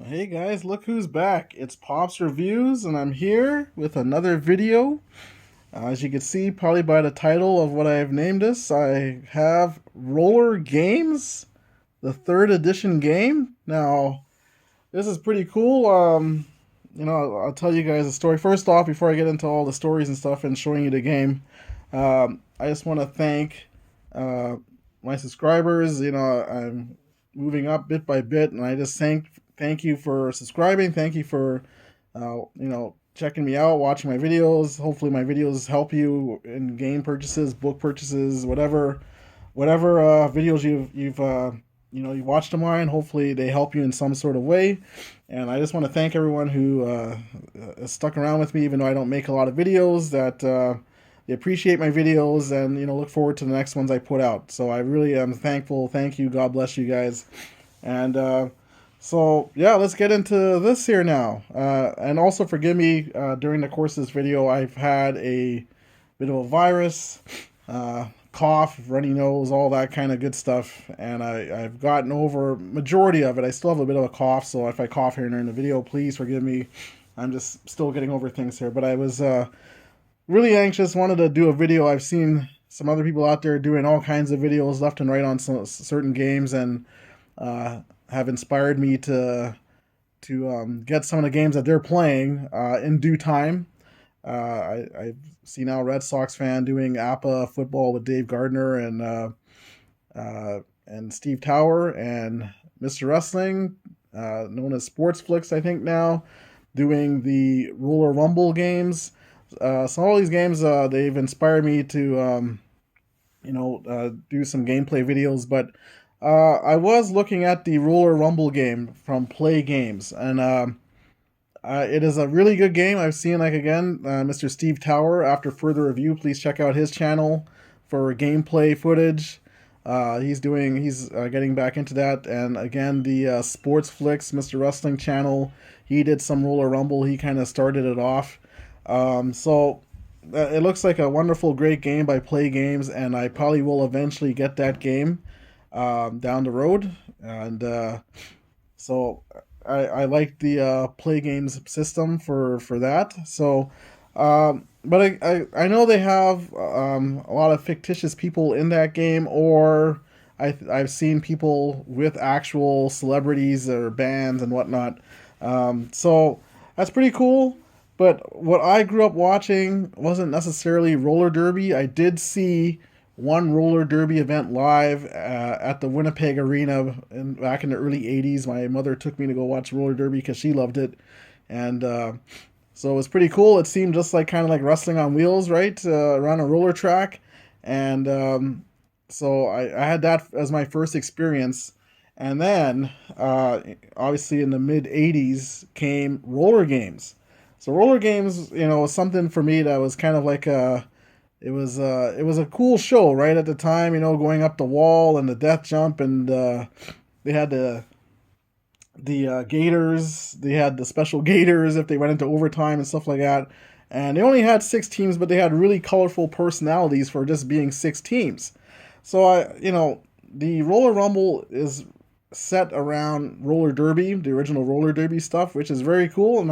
Hey guys, look who's back. It's Pops Reviews, and I'm here with another video. As you can see, probably by the title of what I've named this, I have Roller Games, the third edition game. Now, this is pretty cool. I'll tell you guys a story. First off, before I get into all the stories and stuff and showing you the game, I just want to thank uh, my subscribers. I'm moving up bit by bit, and I just thank you for subscribing. Thank you for checking me out, watching my videos. Hopefully, my videos help you in game purchases, book purchases, whatever videos you watched of mine. Hopefully, they help you in some sort of way. And I just want to thank everyone who has stuck around with me, even though I don't make a lot of videos. That they appreciate my videos, and look forward to the next ones I put out. So I really am thankful. Thank you. God bless you guys. And so yeah, let's get into this here now. And also forgive me, during the course of this video, I've had a bit of a virus, cough, runny nose, all that kind of good stuff, and I've gotten over majority of it. I still have a bit of a cough, so if I cough here and there in the video, please forgive me. I'm just still getting over things here, but I was really anxious, wanted to do a video. I've seen some other people out there doing all kinds of videos left and right on some certain games, and have inspired me to get some of the games that they're playing in due time. I see now Red Sox fan doing APA football with Dave Gardner and Steve Tower, and Mr. Wrestling, known as Sportsflix, I think now, doing the Roller Rumble games. So all these games, they've inspired me to do some gameplay videos. But I was looking at the Roller Rumble game from Play Games, and it is a really good game. I've seen, like, again, Mr. Steve Tower. After further review, please check out his channel for gameplay footage. He's getting back into that, and again, the Sportsflix, Mr. Wrestling channel. He did some Roller Rumble. He kind of started it off. So it looks like a wonderful, great game by Play Games, and I probably will eventually get that game down the road. And so I like the Play Games system for that. So, but I know they have a lot of fictitious people in that game, or I've seen people with actual celebrities or bands and whatnot. So that's pretty cool. But what I grew up watching wasn't necessarily roller derby. I did see one roller derby event live at the Winnipeg Arena back in the early 80s. My mother took me to go watch roller derby because she loved it. And so it was pretty cool. It seemed just like kind of like wrestling on wheels, right? Around a roller track. And so I had that as my first experience. And then, obviously, in the mid 80s came roller games. So roller games, was something for me that was kind of like it was a cool show right at the time, going up the wall and the death jump, and they had the gators. They had the special gators if they went into overtime and stuff like that. And they only had 6 teams, but they had really colorful personalities for just being 6 teams. So the Roller Rumble is set around roller derby, the original roller derby stuff, which is very cool, and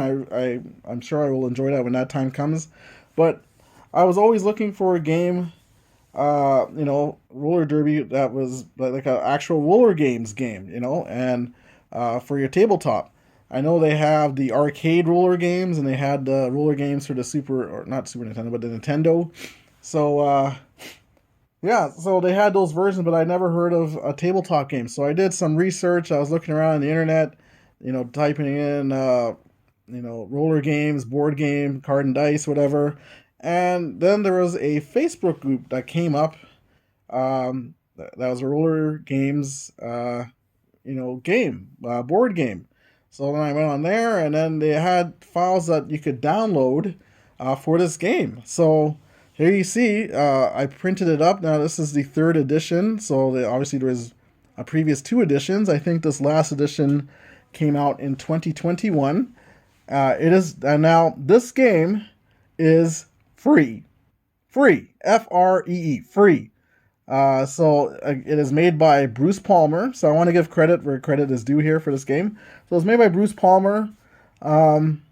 I'm sure I will enjoy that when that time comes. But I was always looking for a game, roller derby that was like an actual roller games game, and for your tabletop. I know they have the arcade roller games, and they had the roller games for the Super, or not Super Nintendo, but the Nintendo. So yeah, so they had those versions, but I never heard of a tabletop game. So I did some research. I was looking around on the internet, typing in, roller games, board game, card and dice, whatever. And then there was a Facebook group that came up. That was a roller games, board game. So then I went on there, and then they had files that you could download for this game. So here you see, I printed it up. Now this is the third edition, so obviously there was a previous 2 editions. I think this last edition came out in 2021. It is, and now this game is free, free, free. It is made by Bruce Palmer. So I want to give credit where credit is due here for this game. So it's made by Bruce Palmer. Um,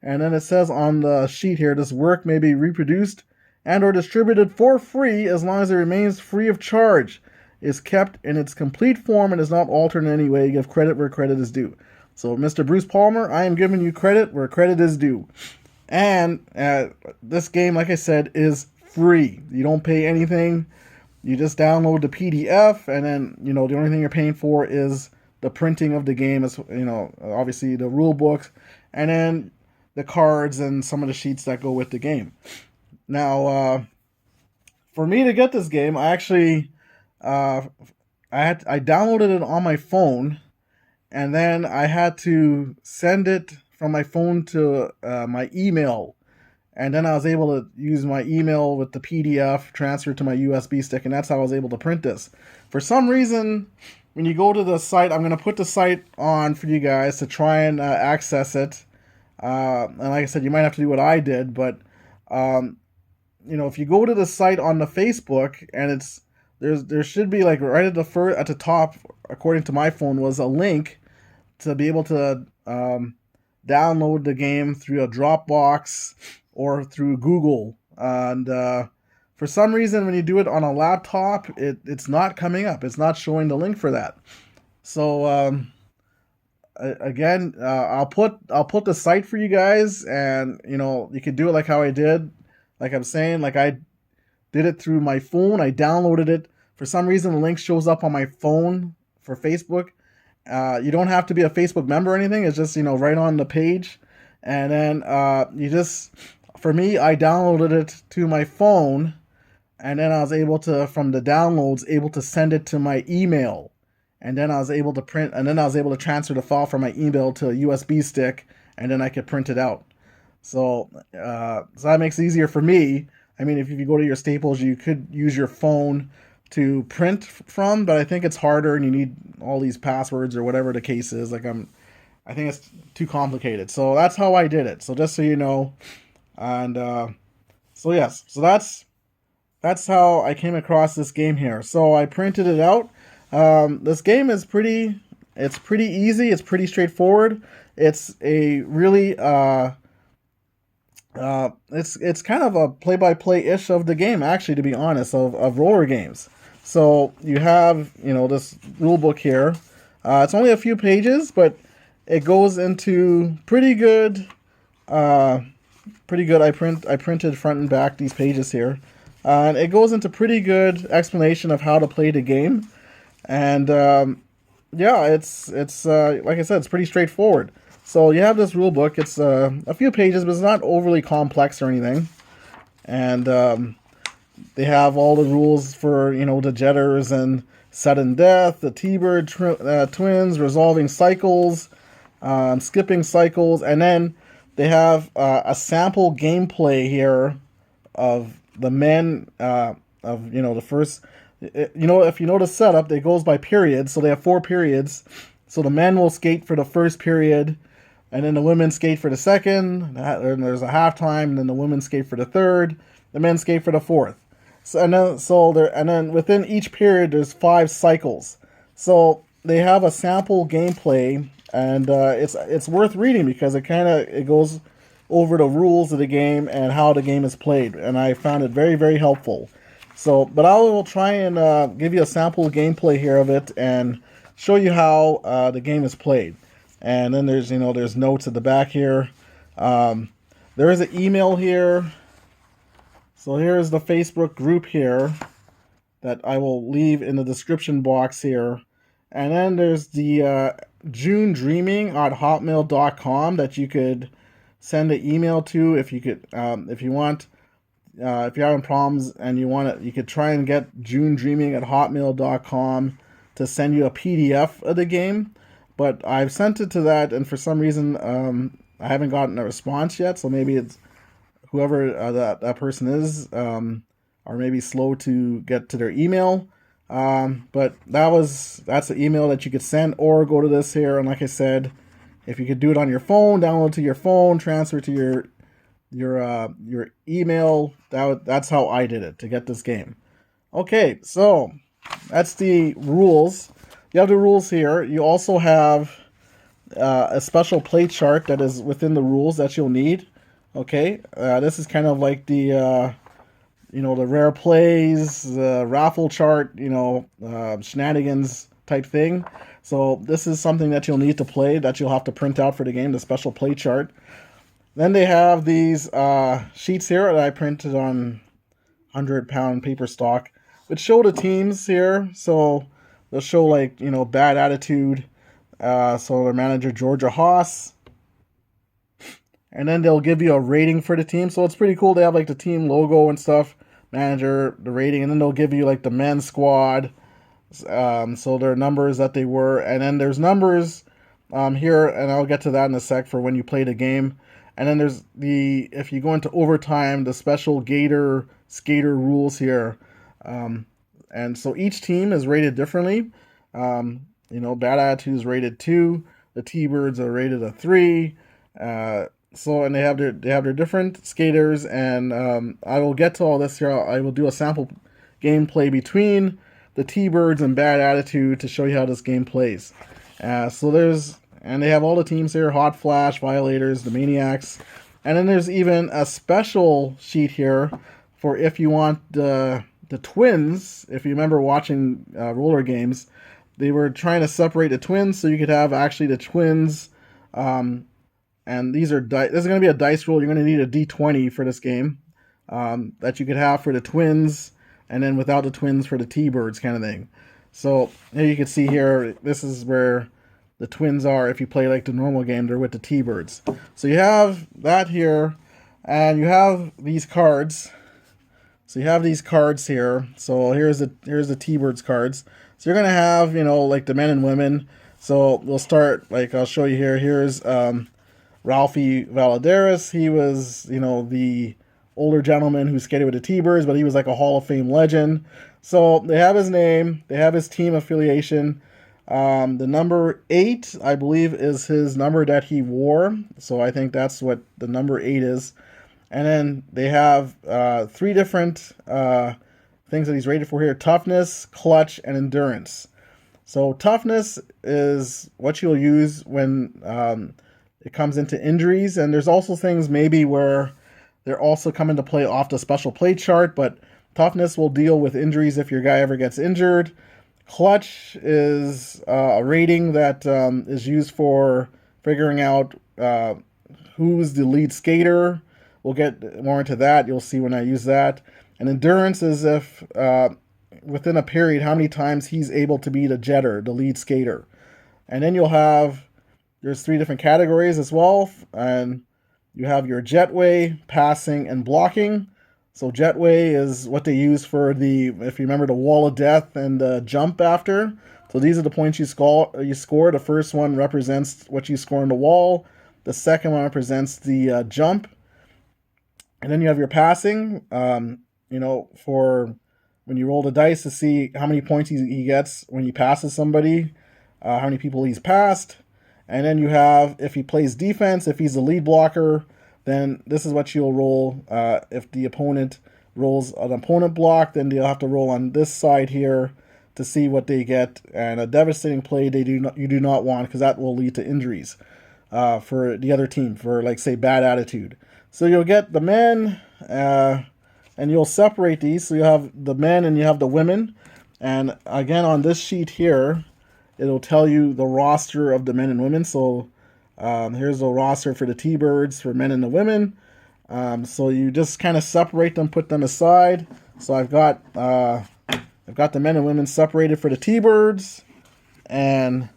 and then it says on the sheet here, this work may be reproduced and or distributed for free as long as it remains free of charge, is kept in its complete form, and is not altered in any way. Give credit where credit is due. So, Mr. Bruce Palmer, I am giving you credit where credit is due. And this game, like I said, is free. You don't pay anything. You just download the PDF, and then the only thing you're paying for is the printing of the game. Is obviously the rule book, and then the cards and some of the sheets that go with the game. Now, for me to get this game, I actually I downloaded it on my phone, and then I had to send it from my phone to my email, and then I was able to use my email with the PDF, transfer to my USB stick, and that's how I was able to print this. For some reason, when you go to the site, I'm going to put the site on for you guys to try and access it. And like I said, you might have to do what I did, but if you go to the site on the Facebook, and there should be like right at the top, according to my phone, was a link to be able to download the game through a Dropbox or through Google. And for some reason, when you do it on a laptop, it's not coming up. It's not showing the link for that. So again, I'll put the site for you guys, and you can do it like how I did. Like I'm saying, like I did it through my phone. I downloaded it. For some reason, the link shows up on my phone for Facebook. You don't have to be a Facebook member or anything. It's just right on the page, and then for me, I downloaded it to my phone, and then I was able to, from the downloads, able to send it to my email, and then I was able to print, and then I was able to transfer the file from my email to a USB stick, and then I could print it out. So that makes it easier for me. I mean, if you go to your Staples, you could use your phone to print from, but I think it's harder, and you need all these passwords or whatever the case is. I think it's too complicated. So that's how I did it. So just so you know, and yes, so that's how I came across this game here. So I printed it out. This game is pretty easy. It's pretty straightforward. It's a really it's kind of a play-by-play ish of the game, actually, to be honest, of roller games. So you have this rule book here. It's only a few pages, but it goes into pretty good. I printed front and back these pages here, and it goes into pretty good explanation of how to play the game. And it's like I said, it's pretty straightforward. So you have this rule book. It's a few pages, but it's not overly complex or anything. And they have all the rules for the jetters and sudden death, the T-bird twins, resolving cycles, skipping cycles, and then they have a sample gameplay here of the men of the first. If you know the setup, it goes by periods. So they have 4 periods. So the men will skate for the first period, and then the women skate for the second. And there's a halftime, and then the women skate for the third. The men skate for the fourth. And then within each period, there's 5 cycles. So they have a sample gameplay, and it's worth reading because it goes over the rules of the game and how the game is played, and I found it very, very helpful. So, but I will try and give you a sample gameplay here of it and show you how the game is played. And then there's notes at the back here. There is an email here. So here's the Facebook group here that I will leave in the description box here. And then there's the junedreaming@hotmail.com that you could send an email to if you want. If you're having problems and you want it, you could try and get junedreaming@hotmail.com to send you a PDF of the game. But I've sent it to that, and for some reason, I haven't gotten a response yet. So maybe it's whoever that person is, or maybe slow to get to their email. But that's the email that you could send, or go to this here. And like I said, if you could do it on your phone, download to your phone, transfer to your email. That's how I did it to get this game. Okay, so that's the rules. You have the rules here. You also have a special play chart that is within the rules that you'll need. Okay, this is kind of like the the rare plays, the raffle chart, shenanigans type thing. So this is something that you'll need to play, that you'll have to print out for the game, the special play chart. Then they have these sheets here that I printed on 100-pound paper stock, which show the teams here. So they'll show bad attitude. So their manager Georgia Haas, and then they'll give you a rating for the team. So it's pretty cool. They have the team logo and stuff, manager, the rating, and then they'll give you the men's squad. So their numbers that they were, and then there's numbers here, and I'll get to that in a sec for when you play the game. And then there's if you go into overtime, the special Gator skater rules here. And so each team is rated differently. Bad Attitude is rated 2. The T-Birds are rated a 3. And they have their different skaters, and I will get to all this here. I will do a sample gameplay between the T-Birds and Bad Attitude to show you how this game plays. And they have all the teams here: Hot Flash, Violators, the Maniacs, and then there's even a special sheet here for if you want the Twins. If you remember watching roller games, they were trying to separate the Twins so you could have actually the Twins. And these are this is going to be a dice roll. You're going to need a D20 for this game that you could have for the Twins, and then without the Twins for the T-Birds kind of thing. So here you can see here, this is where the Twins are. If you play the normal game, they're with the T-Birds. So you have that here, and you have these cards. So you have these cards here. So here's the T-Birds cards. So you're going to have, the men and women. So we'll start, I'll show you here. Here's Ralphie Valadares. He was, the older gentleman who skated with the T-Birds, but he was a Hall of Fame legend. So they have his name. They have his team affiliation. The number 8, I believe, is his number that he wore. So I think that's what the number 8 is. And then they have 3 different things that he's rated for here: toughness, clutch, and endurance. So toughness is what you'll use when it comes into injuries, and there's also things maybe where they're also coming to play off the special play chart, but toughness will deal with injuries if your guy ever gets injured. Clutch is a rating that is used for figuring out who's the lead skater. We'll get more into that. You'll see when I use that. And endurance is if within a period, how many times he's able to beat a jetter, the lead skater. And then there's 3 different categories as well. And you have your jetway, passing, and blocking. So jetway is what they use for if you remember, the wall of death and the jump after. So these are the points you score. The first one represents what you score on the wall. The second one represents the jump. And then you have your passing, for when you roll the dice to see how many points he gets when he passes somebody, how many people he's passed. And then you have, if he plays defense, if he's the lead blocker, then this is what you'll roll. If the opponent rolls an opponent block, then they'll have to roll on this side here to see what they get. And a devastating play you do not want, because that will lead to injuries for the other team, for say Bad Attitude. So you'll get the men, and you'll separate these. So you have the men and you have the women. And again, on this sheet here, it'll tell you the roster of the men and women. So here's the roster for the T-Birds, for men and the women. So you just kind of separate them, put them aside. So I've got the men and women separated for the T-Birds, and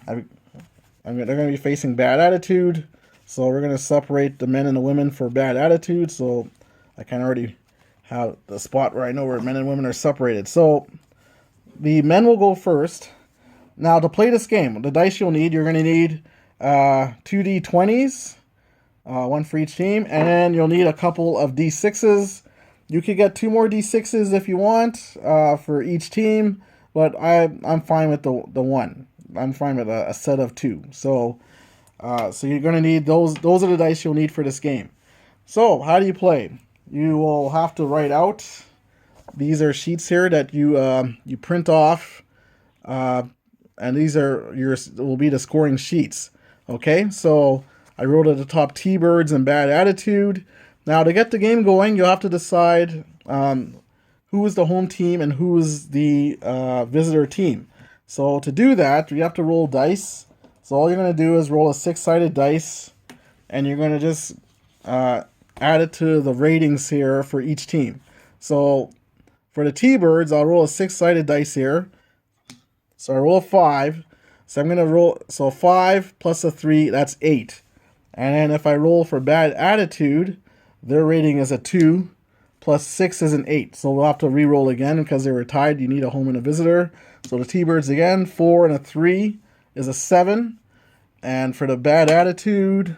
they're going to be facing Bad Attitude. So we're going to separate the men and the women for Bad Attitude. So I kind of already have the spot where I know where men and women are separated. So the men will go first. Now, to play this game, the dice you'll need, you're going to need 2 D20s, one for each team, and you'll need a couple of D6s. You could get 2 more D6s if you want for each team, but I'm fine with the one. I'm fine with a set of 2. So you're going to need those. Those are the dice you'll need for this game. So how do you play? You will have to write out these are sheets here that you print off, and these are will be the scoring sheets. Okay, so I wrote at the top T-Birds and Bad Attitude. Now to get the game going, you have to decide who is the home team and who is the visitor team. So to do that, you have to roll dice. So all you're going to do is roll a 6-sided dice, and you're going to just add it to the ratings here for each team. So for the T-Birds, I'll roll a 6-sided dice here. So I roll a 5. So I'm going to roll, so 5 plus a 3, that's 8. And then if I roll for Bad Attitude, their rating is a 2, plus 6 is an 8. So we'll have to re-roll again because they were tied. You need a home and a visitor. So the T-Birds again, 4 and a 3 is a 7. And for the Bad Attitude,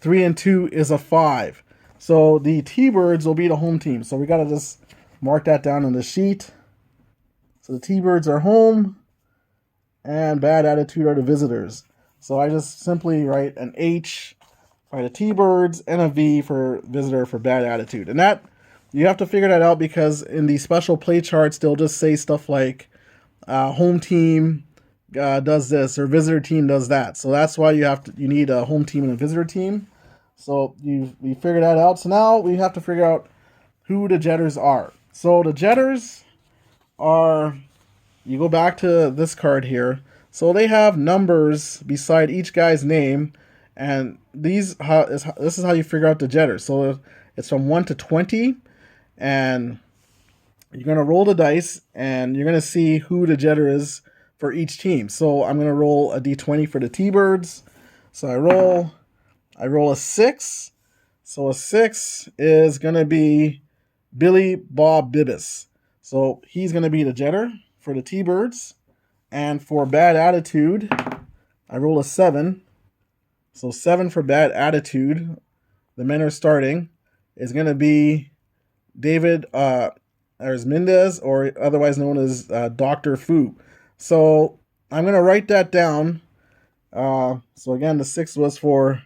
3 and 2 is a 5. So the T-Birds will be the home team. So we got to just mark that down on the sheet. So the T-Birds are home, and Bad Attitude are the visitors. So I just simply write an H for the T-Birds and a V for visitor for Bad Attitude. And that, you have to figure that out because in the special play charts, they'll just say stuff like home team does this or visitor team does that. So that's why you need a home team and a visitor team. So we figured that out. So now we have to figure out who the Jetters are. So the Jetters are, you go back to this card here. So they have numbers beside each guy's name, and this is how you figure out the Jetters. So it's from 1 to 20, and you're going to roll the dice, and you're going to see who the Jetter is for each team. So I'm going to roll a d20 for the T-Birds. So I roll a 6. So a 6 is going to be Billy Bob Bibbis. So he's going to be the Jetter for the T-Birds. And for Bad Attitude, I roll a 7. So 7 for Bad Attitude. The men are starting. Is going to be David Arzmendez, or otherwise known as Dr. Fu. So I'm going to write that down. So again, the 6 was for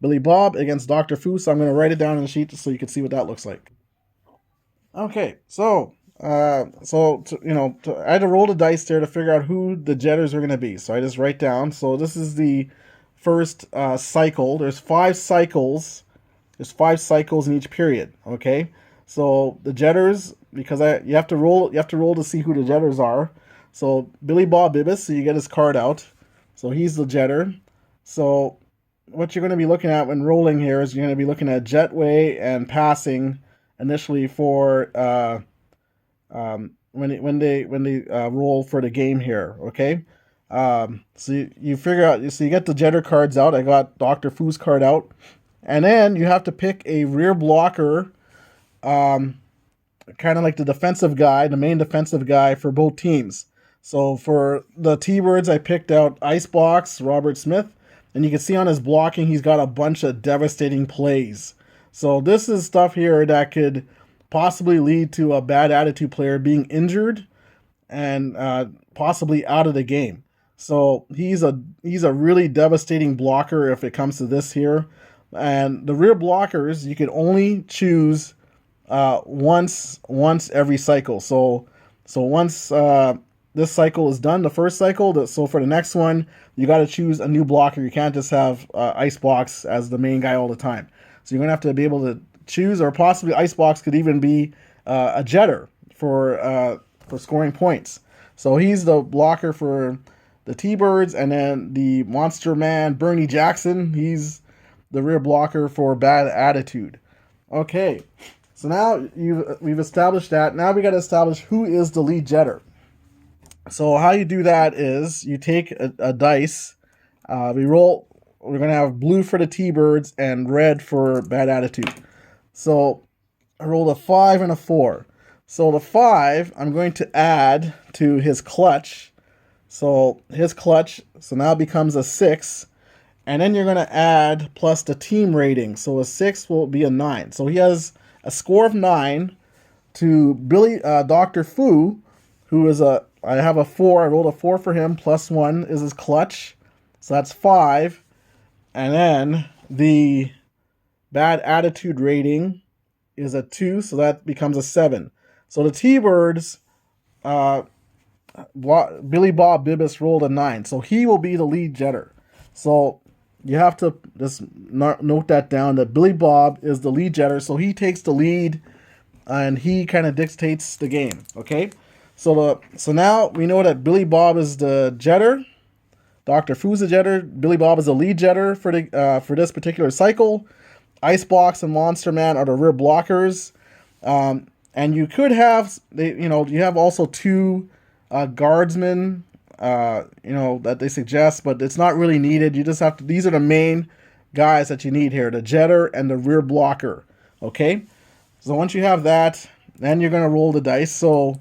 Billy Bob against Dr. Fu. So I'm going to write it down on the sheet so you can see what that looks like. Okay, so I had to roll the dice there to figure out who the Jetters are going to be. So I just write down. So this is the first cycle. There's 5 cycles. There's 5 cycles in each period. Okay, so the Jetters, because you have to roll to see who the Jetters are. So Billy Bob Bibbis, so you get his card out. So he's the Jetter. So what you're going to be looking at when rolling here is you're going to be looking at jetway and passing initially for when they roll for the game here. Okay, so you figure out, so you get the Jetter cards out. I got Dr. Fu's card out, and then you have to pick a rear blocker, kind of like the defensive guy, the main defensive guy for both teams. So for the T-Birds, I picked out Icebox Robert Smith, and you can see on his blocking, he's got a bunch of devastating plays. So this is stuff here that could possibly lead to a Bad Attitude player being injured and possibly out of the game. So he's a really devastating blocker if it comes to this here. And the rear blockers, you can only choose once every cycle. So once this cycle is done, the first cycle, so for the next one, you got to choose a new blocker. You can't just have Icebox as the main guy all the time. So you're going to have to be able to choose, or possibly Icebox could even be a Jetter for scoring points. So he's the blocker for the T-Birds, and then the Monster Man, Bernie Jackson, he's the rear blocker for Bad Attitude. Okay, so now we've established that. Now we got to establish who is the lead Jetter. So how you do that is you take a dice. We're going to have blue for the T-Birds and red for Bad Attitude. So I rolled a 5 and a 4. So the 5, I'm going to add to his clutch. So his clutch, so now it becomes a 6. And then you're going to add plus the team rating. So a 6 will be a 9. So he has a score of 9 to Dr. Fu, who is I have a 4. I rolled a 4 for him. Plus 1 is his clutch. So that's 5. And then the Bad Attitude rating is a 2. So that becomes a 7. So the T-Birds, uh, Billy Bob Bibbus rolled a 9, so he will be the lead jetter. So you have to just note that down, that Billy Bob is the lead jetter, so he takes the lead and he kind of dictates the game. Okay, so now we know that Billy Bob is the jetter, Dr. Fu's the jetter, Billy Bob is the lead jetter for this particular cycle. Icebox and Monster Man are the rear blockers, and you could have you have also two guardsmen, that they suggest, but it's not really needed. You just have to. These are the main guys that you need here: the jetter and the rear blocker. Okay, so once you have that, then you're gonna roll the dice. So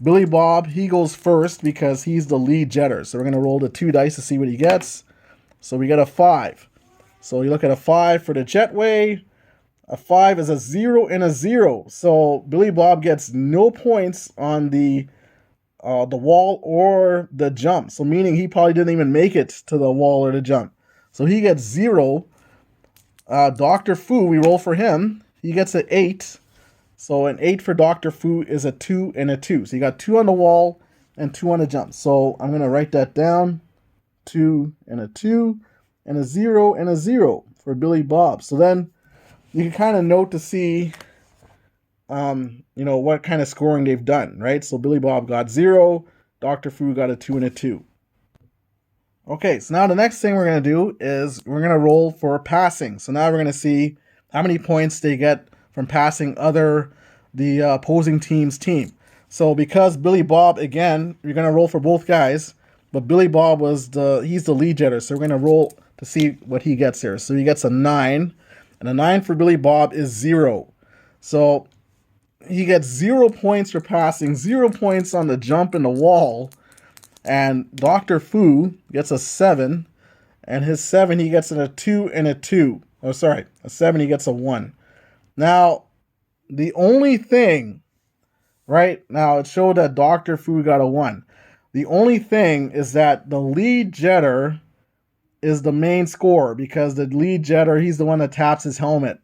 Billy Bob, he goes first because he's the lead jetter. So we're gonna roll the 2 dice to see what he gets. So we get a 5. So you look at a 5 for the Jetway. A 5 is a 0 and a 0. So Billy Bob gets no points on the wall or the jump. So meaning he probably didn't even make it to the wall or the jump. So he gets 0. Dr. Fu, we roll for him. He gets an 8. So an 8 for Dr. Fu is a 2 and a 2. So you got 2 on the wall and 2 on the jump. So I'm going to write that down. 2 and a 2 and a 0 and a 0 for Billy Bob. So then you can kind of note to see, what kind of scoring they've done, right? So Billy Bob got 0. Dr. Fu got a 2 and a 2. Okay, so now the next thing we're going to do is we're going to roll for passing. So now we're going to see how many points they get from passing the opposing team's team. So because Billy Bob, again, you're going to roll for both guys, but Billy Bob he's the lead jetter, so we're going to roll to see what he gets here. So he gets a 9, and a 9 for Billy Bob is 0. So he gets 0 points for passing, 0 points on the jump and the wall, and Dr. Fu gets a 7, and his 7 he gets a 2 and a 2. Oh, sorry, a 7 he gets a 1. Now, the only thing, right, now it showed that Dr. Fu got a 1. The only thing is that the lead jetter is the main scorer, because the lead jetter, he's the one that taps his helmet,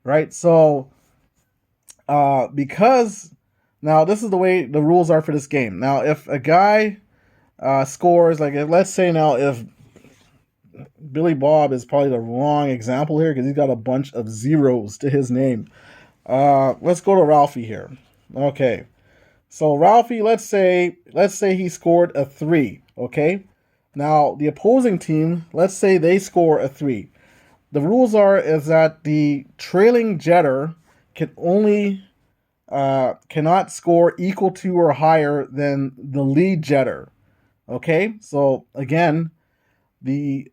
right? So, because, now this is the way the rules are for this game. Now, if a guy scores, like let's say now if Billy Bob is probably the wrong example here because he's got a bunch of zeros to his name. Let's go to Ralphie here. Okay. So Ralphie, let's say he scored a 3, okay? Now, the opposing team, let's say they score a 3. The rules is that the trailing jetter cannot score equal to or higher than the lead jetter. Okay? So again, the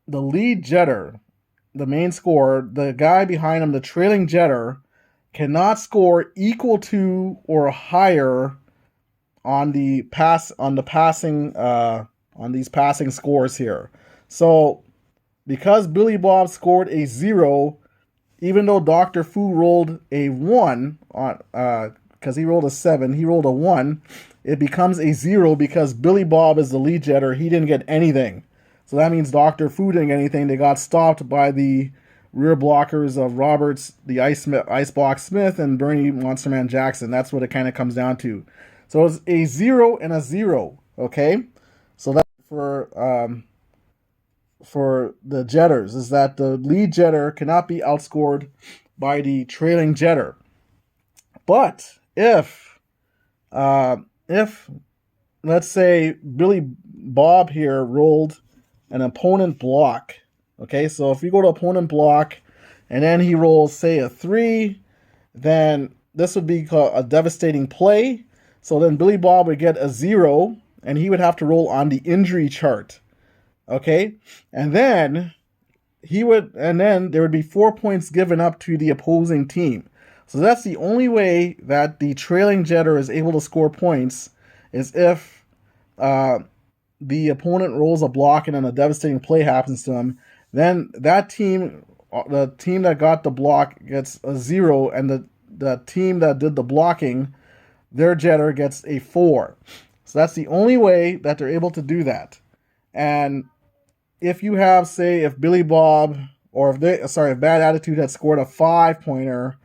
lead jetter, the main scorer, the guy behind him, the trailing jetter, cannot score equal to or higher on these passing scores here. So because Billy Bob scored a 0, even though Dr. Fu rolled a 1 on because he rolled a 7, he rolled a 1, it becomes a 0 because Billy Bob is the lead jetter. He didn't get anything. So that means Dr. Fu didn't get anything. They got stopped by the rear blockers of Roberts, the Icebox Smith, and Bernie Monster Man Jackson. That's what it kind of comes down to. So it's a 0 and a 0. Okay, so that's for the jetters, is that the lead jetter cannot be outscored by the trailing jetter. But if let's say Billy Bob here rolled an opponent block. Okay, so if you go to opponent block and then he rolls, say, a 3, then this would be called a devastating play. So then Billy Bob would get a 0, and he would have to roll on the injury chart. Okay, and then there would be 4 points given up to the opposing team. So that's the only way that the trailing jetter is able to score points, is if the opponent rolls a block and then a devastating play happens to him. Then that team, the team that got the block, gets a 0, and the team that did the blocking, their jetter gets a 4. So that's the only way that they're able to do that. And if you have, say, if Billy Bob, or if Bad Attitude had scored a 5-pointer,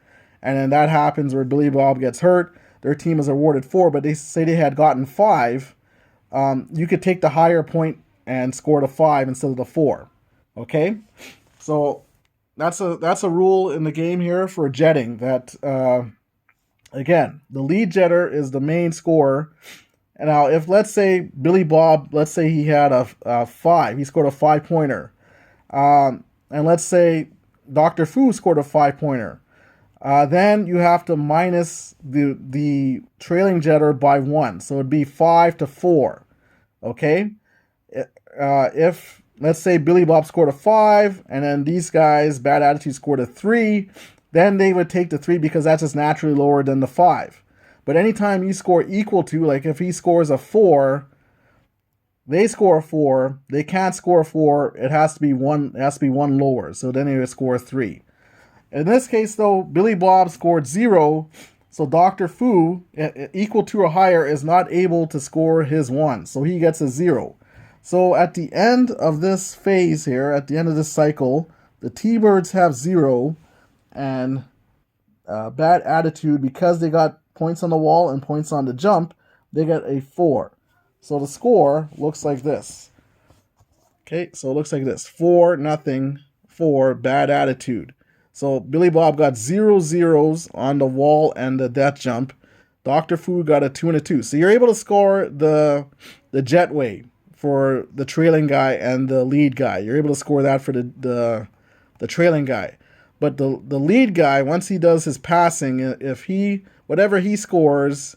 and then that happens where Billy Bob gets hurt. Their team is awarded 4, but they say they had gotten 5. You could take the higher point and score the 5 instead of the 4. Okay, so that's a rule in the game here for jetting. That again, the lead jetter is the main scorer. And now, if let's say Billy Bob, let's say he had a 5, he scored a 5-pointer, and let's say Dr. Fu scored a 5-pointer. Then you have to minus the trailing jetter by 1, so it'd be 5-4. Okay, if let's say Billy Bob scored a 5, and then these guys, Bad Attitude, scored a 3, then they would take the 3 because that's just naturally lower than the 5. But anytime you score equal to, like if he scores a 4, they score a 4, they can't score a 4, it has to be one lower. So then they would score a 3. In this case, though, Billy Bob scored 0, so Dr. Fu, equal to or higher, is not able to score his 1, so he gets a 0. So at the end of this phase here, at the end of this cycle, the T-Birds have 0, and Bad Attitude, because they got points on the wall and points on the jump, they get a 4. So the score looks like this. Okay, so it looks like this. 4-0 for Bad Attitude. So Billy Bob got 0 zeros on the wall and the death jump. Dr. Fu got a 2 and a 2. So you're able to score the jetway for the trailing guy and the lead guy. You're able to score that for the trailing guy. But the lead guy, once he does his passing, if whatever he scores,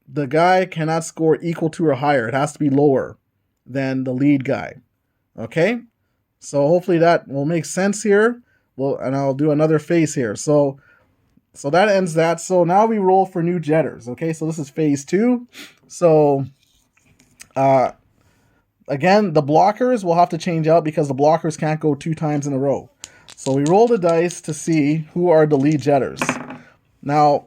the guy cannot score equal to or higher. It has to be lower than the lead guy. Okay? So hopefully that will make sense here. Well, and I'll do another phase here. So that ends that. So now we roll for new jetters. Okay, so this is phase 2. So again, the blockers will have to change out because the blockers can't go 2 times in a row. So we roll the dice to see who are the lead jetters. Now,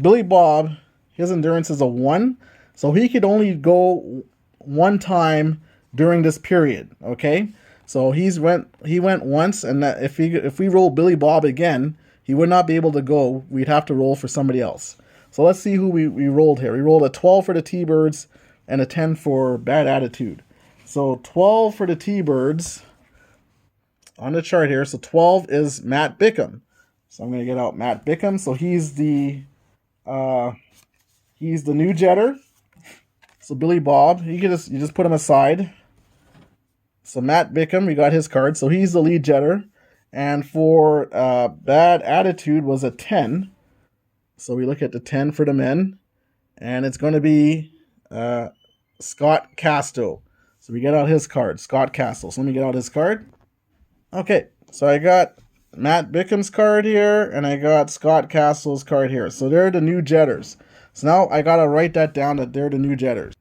Billy Bob, his endurance is a 1, so he could only go 1 time during this period. Okay, so he went once, and that if we roll Billy Bob again, he would not be able to go. We'd have to roll for somebody else. So let's see who we rolled here. We rolled a 12 for the T-Birds and a 10 for Bad Attitude. So 12 for the T-Birds on the chart here. So 12 is Matt Bickham. So I'm going to get out Matt Bickham. So he's the new jetter. So Billy Bob, you just put him aside. So Matt Bickham, we got his card. So he's the lead jetter. And for Bad Attitude was a 10. So we look at the 10 for the men. And it's going to be Scott Casto. So we get out his card, Scott Castle. So let me get out his card. Okay, so I got Matt Bickham's card here, and I got Scott Castle's card here. So they're the new jetters. So now I got to write that down, that they're the new jetters.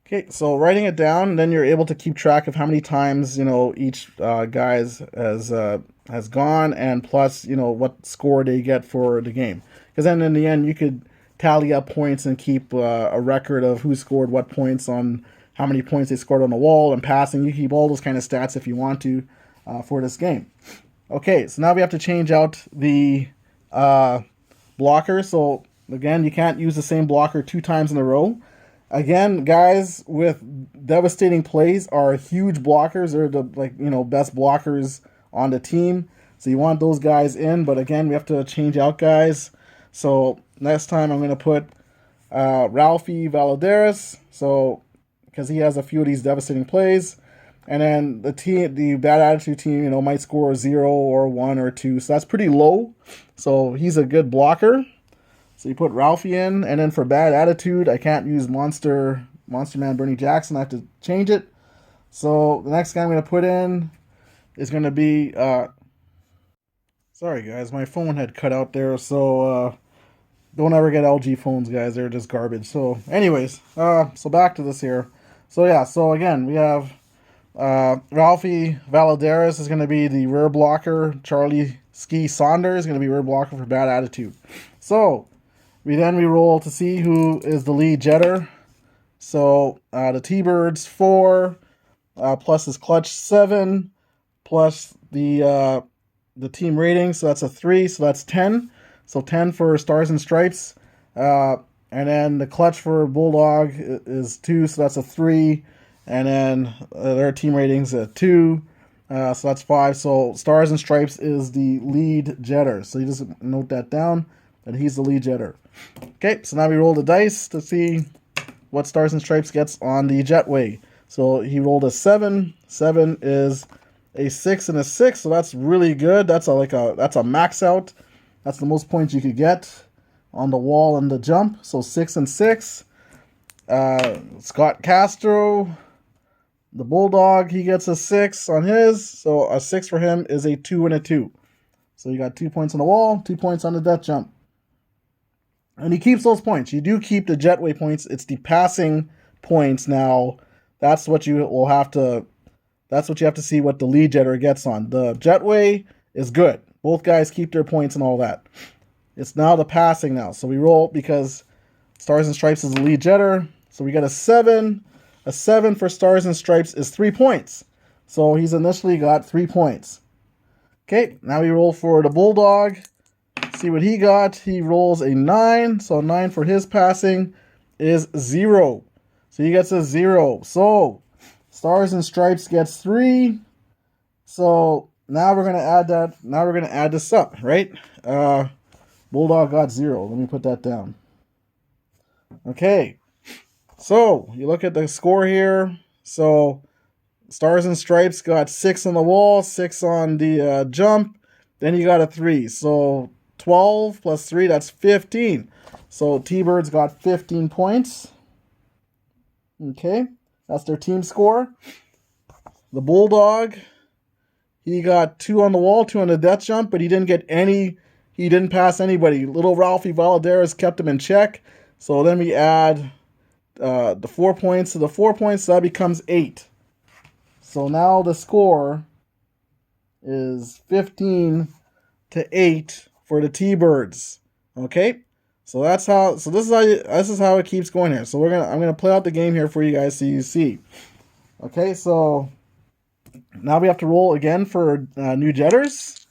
Okay, so writing it down, then you're able to keep track of how many times, each guy has gone, and plus, what score they get for the game. Because then in the end, you could tally up points and keep a record of who scored what points on how many points they scored on the wall and passing. You keep all those kind of stats if you want to for this game. Okay, so now we have to change out the blocker. So again, you can't use the same blocker 2 times in a row. Again, guys with devastating plays are huge blockers. They're the best blockers on the team. So you want those guys in, but again, we have to change out guys. So next time I'm going to put Ralphie Valadares. So because he has a few of these devastating plays. And then the Bad Attitude team, might score 0 or 1 or 2. So that's pretty low. So he's a good blocker. So you put Ralphie in. And then for Bad Attitude, I can't use Monster Man Bernie Jackson. I have to change it. So the next guy I'm going to put in is going to be... sorry, guys. My phone had cut out there. So don't ever get LG phones, guys. They're just garbage. So anyways, so back to this here. So yeah, so again, we have Ralphie Valadares is going to be the rear blocker. Charlie Ski Saunders is going to be rear blocker for Bad Attitude. So we roll to see who is the lead jetter. So the T-Birds 4 plus his clutch 7 plus the the team rating, so that's a 3, so that's 10. So 10 for Stars and Stripes. And then the clutch for Bulldog is 2, so that's a 3. And then their team ratings a 2, so that's 5. So Stars and Stripes is the lead jetter. So you just note that down, that he's the lead jetter. Okay, so now we roll the dice to see what Stars and Stripes gets on the Jetway. So he rolled a 7. 7 is a 6 and a 6, so that's really good. That's a max out. That's the most points you could get on the wall and the jump. So 6 and 6. Scott Castro, the Bulldog, he gets a 6 on his. So a 6 for him is a 2 and a 2. So you got 2 points on the wall, 2 points on the death jump. And he keeps those points. You do keep the Jetway points. It's the passing points now. That's what you will have to. That's what you have to see what the lead jetter gets on. The Jetway is good. Both guys keep their points and all that. It's now the passing now. So we roll because Stars and Stripes is the lead jetter. So we got a 7. A 7 for Stars and Stripes is 3 points. So he's initially got 3 points. Okay, now we roll for the Bulldog. See what he got. He rolls a 9. So 9 for his passing is 0. So he gets a 0. So Stars and Stripes gets 3. So now we're gonna add that. Now we're gonna add this up, right? Bulldog got 0. Let me put that down. Okay. So you look at the score here. So Stars and Stripes got 6 on the wall, 6 on the jump. Then you got a 3. So 12 plus 3, that's 15. So T-Birds got 15 points. Okay, that's their team score. The Bulldog, he got 2 on the wall, 2 on the death jump, but he didn't get any. He didn't pass anybody. Little Ralphie Valadares kept him in check. So then we add the 4 points to the 4 points, so that becomes 8. So now the score is 15 to 8 for the T-Birds. Okay, so that's how. So this is how it keeps going here. So I'm gonna play out the game here for you guys so you see. Okay, so now we have to roll again for new jetters.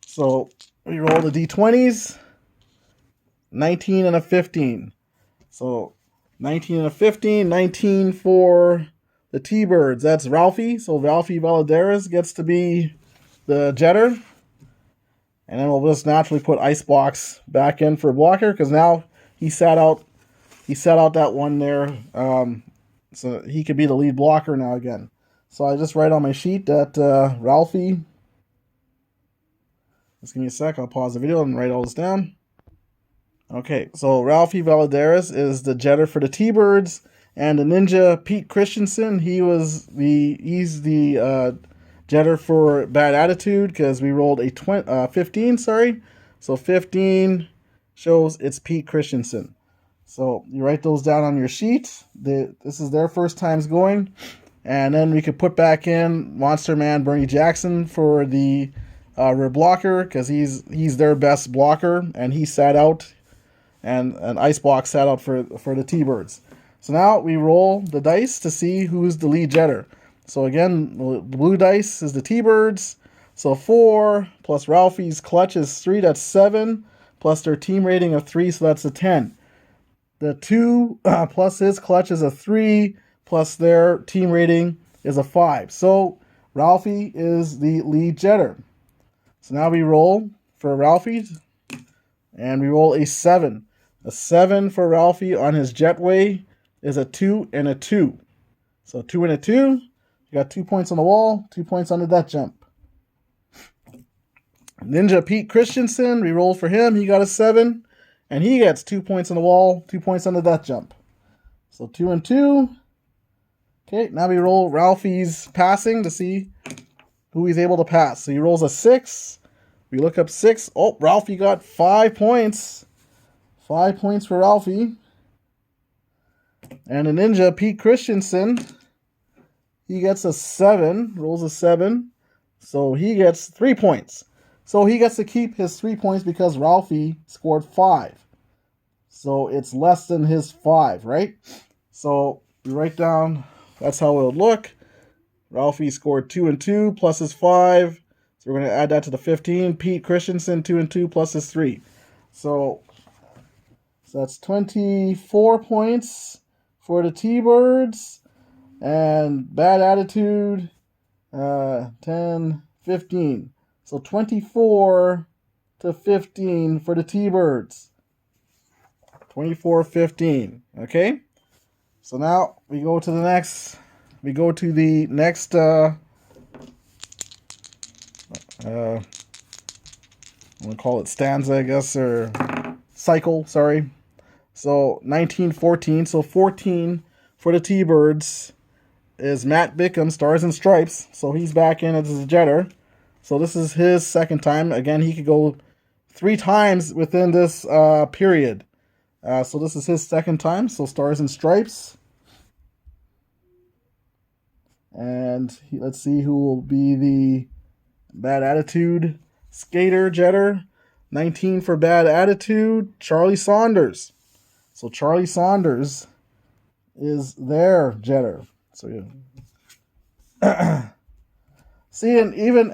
So we roll the D20s. 19 and a 15. So 19 and a 15. 19 for the T-Birds. That's Ralphie. So Ralphie Valadares gets to be the jetter. And then we'll just naturally put Icebox back in for blocker because now he sat out that one there. So he could be the lead blocker now again. So I just write on my sheet that Ralphie. Just give me a sec. I'll pause the video and write all this down. Okay, so Ralphie Valadares is the jetter for the T-Birds, and the Ninja Pete Christensen. He's the jetter for Bad Attitude because we rolled a 15. Sorry, so 15 shows it's Pete Christensen. So you write those down on your sheet. This is their first times going, and then we could put back in Monster Man Bernie Jackson for the rear blocker because he's their best blocker, and he sat out, and an Icebox sat out for the T-Birds. So now we roll the dice to see who's the lead jetter. So again, the blue dice is the T-Birds. So 4 plus Ralphie's clutch is 3, that's 7, plus their team rating of 3, so that's a 10. The 2 plus his clutch is a 3, plus their team rating is a 5. So Ralphie is the lead jetter. So now we roll for Ralphie, and we roll a 7. A 7 for Ralphie on his Jetway is a 2 and a 2. So 2 and a 2. You got 2 points on the wall, 2 points on the death jump. Ninja Pete Christensen, we rolled for him. He got a 7, and he gets 2 points on the wall, 2 points on the death jump. So 2 and 2. Okay, now we roll Ralphie's passing to see who he's able to pass. So he rolls a 6. We look up 6. Oh, Ralphie got 5 points. 5 points for Ralphie. And the Ninja Pete Christensen, he gets a 7, rolls a 7, so he gets 3 points. So he gets to keep his 3 points because Ralphie scored 5. So it's less than his 5, right? So you write down, that's how it would look. Ralphie scored 2 and 2 plus his 5. So we're going to add that to the 15. Pete Christensen, 2 and 2 plus his 3. So that's 24 points for the T-Birds. And Bad Attitude, 10, 15. So 24 to 15 for the T-Birds. 24-15. Okay? So now we go to the next. We go to the next I'm going to call it stanza, I guess, or cycle, sorry. So 19-14. So 14 for the T-Birds is Matt Bickham, Stars and Stripes. So he's back in as a Jetter. So this is his second time. Again, he could go 3 times within this period. So this is his second time. So Stars and Stripes. And let's see who will be the Bad Attitude Skater Jetter. 19 for Bad Attitude, Charlie Saunders. So Charlie Saunders is their Jetter. So yeah. See, even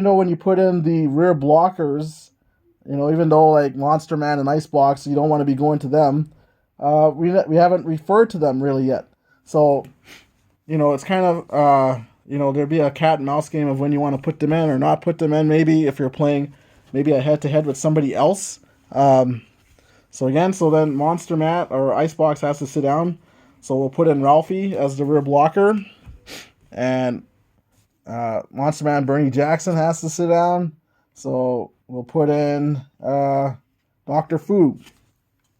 though when you put in the rear blockers, even though like Monster Man and Icebox, you don't want to be going to them. We haven't referred to them really yet. So, it's kind of there'd be a cat and mouse game of when you want to put them in or not put them in. Maybe if you're playing maybe a head to head with somebody else. So then Monster Matt or Icebox has to sit down. So we'll put in Ralphie as the rear blocker. And Monster Man Bernie Jackson has to sit down. So we'll put in Dr. Fu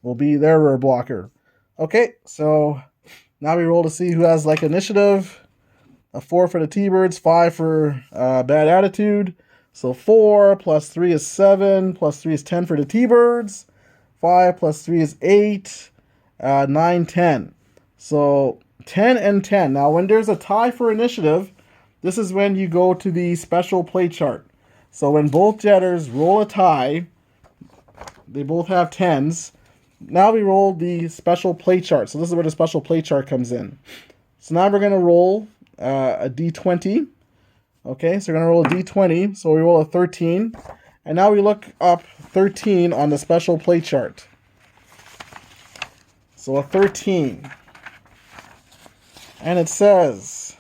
will be their rear blocker. Okay, so now we roll to see who has like initiative. A 4 for the T-Birds, 5 for Bad Attitude. So 4 plus 3 is 7, plus 3 is 10 for the T-Birds. 5 plus 3 is 8, 9, 10. So 10 and 10. Now when there's a tie for initiative, this is when you go to the special play chart. So when both Jetters roll a tie, they both have 10s. Now we roll the special play chart. So this is where the special play chart comes in. So now we're going to roll a D20. Okay, so we're going to roll a D20. So we roll a 13. And now we look up 13 on the special play chart. So a 13. And it says,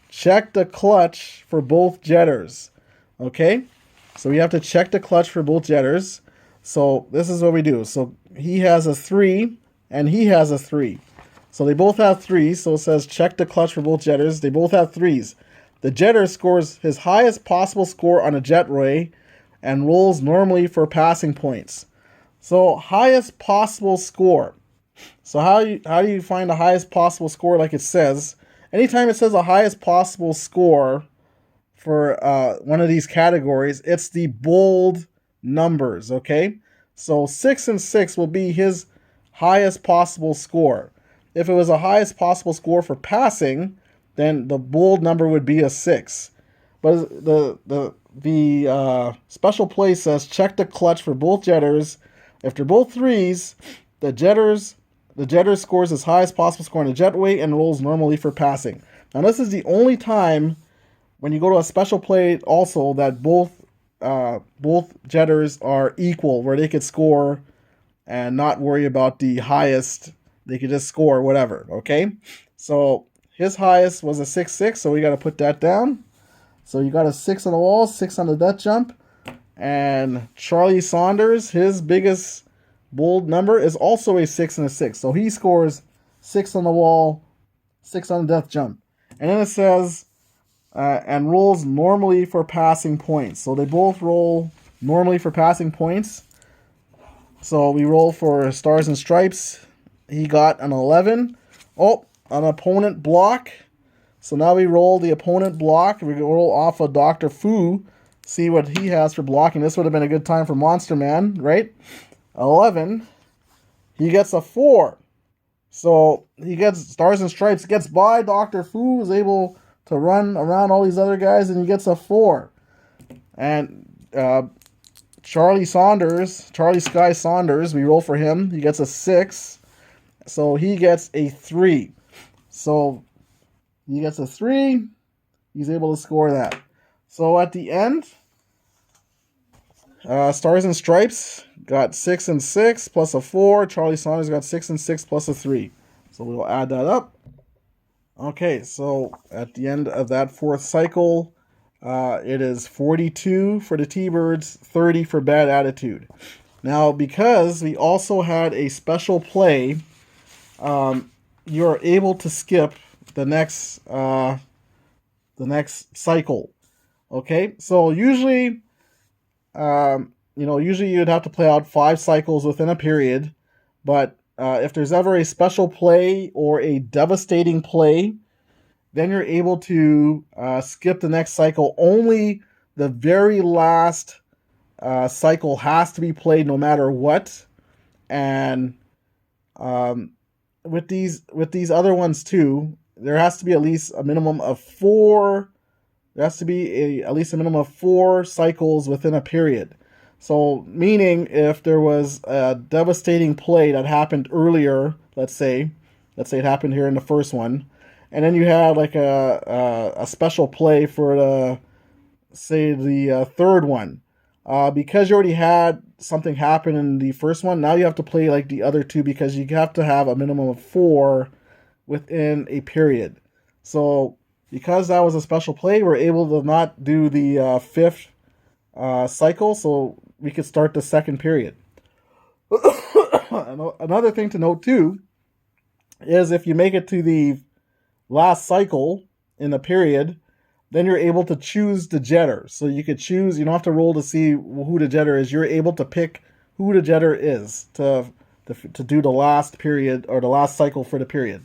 check the clutch for both Jetters. Okay, so we have to check the clutch for both Jetters. So this is what we do. So he has a 3 and he has a 3. So they both have 3s. So it says check the clutch for both Jetters. They both have 3s. The Jetter scores his highest possible score on a jet ray and rolls normally for passing points. So highest possible score. So how do you find the highest possible score like it says? Anytime it says the highest possible score for one of these categories, it's the bold numbers, okay? So 6 and 6 will be his highest possible score. If it was a highest possible score for passing, then the bold number would be a 6. But the special play says check the clutch for both Jetters. If they're both 3s, the Jetter scores his highest possible score on a jet weight and rolls normally for passing. Now this is the only time when you go to a special play also that both Jetters are equal, where they could score and not worry about the highest. They could just score whatever, okay? So his highest was a 6-6, so we got to put that down. So you got a 6 on the wall, 6 on the death jump. And Charlie Saunders, his biggest bold number is also a 6 and a 6. So he scores 6 on the wall, 6 on the death jump. And then it says, and rolls normally for passing points. So they both roll normally for passing points. So we roll for Stars and Stripes. He got an 11. Oh, an opponent block. So now we roll the opponent block. We roll off of Dr. Fu. See what he has for blocking. This would have been a good time for Monster Man, right? 11. He gets a 4. So he gets Stars and Stripes, gets by Dr. Fu, is able to run around all these other guys, and he gets a 4. And Charlie Sky Saunders, we roll for him. He gets a 6. So he gets a 3. So he gets a 3. He's able to score that. So at the end, Stars and Stripes got 6 and 6 plus a 4. Charlie Saunders got 6 and 6 plus a 3. So we'll add that up. Okay, so at the end of that fourth cycle, it is 42 for the T-Birds, 30 for Bad Attitude. Now, because we also had a special play, you're able to skip the next cycle. Okay, so usually, usually you'd have to play out 5 cycles within a period, but if there's ever a special play or a devastating play, then you're able to skip the next cycle. Only the very last cycle has to be played no matter what. And with these other ones too, there has to be at least a minimum of 4. There has to be at least a minimum of 4 cycles within a period. So, meaning if there was a devastating play that happened earlier, let's say it happened here in the first one, and then you had like a special play for the third one, because you already had something happen in the first one. Now you have to play like the other 2 because you have to have a minimum of 4 within a period. So because that was a special play, we're able to not do the 5th cycle, so we could start the second period. Another thing to note too is if you make it to the last cycle in the period, then you're able to choose the jetter. So you could choose, you don't have to roll to see who the jetter is. You're able to pick who the jetter is to do the last period or the last cycle for the period.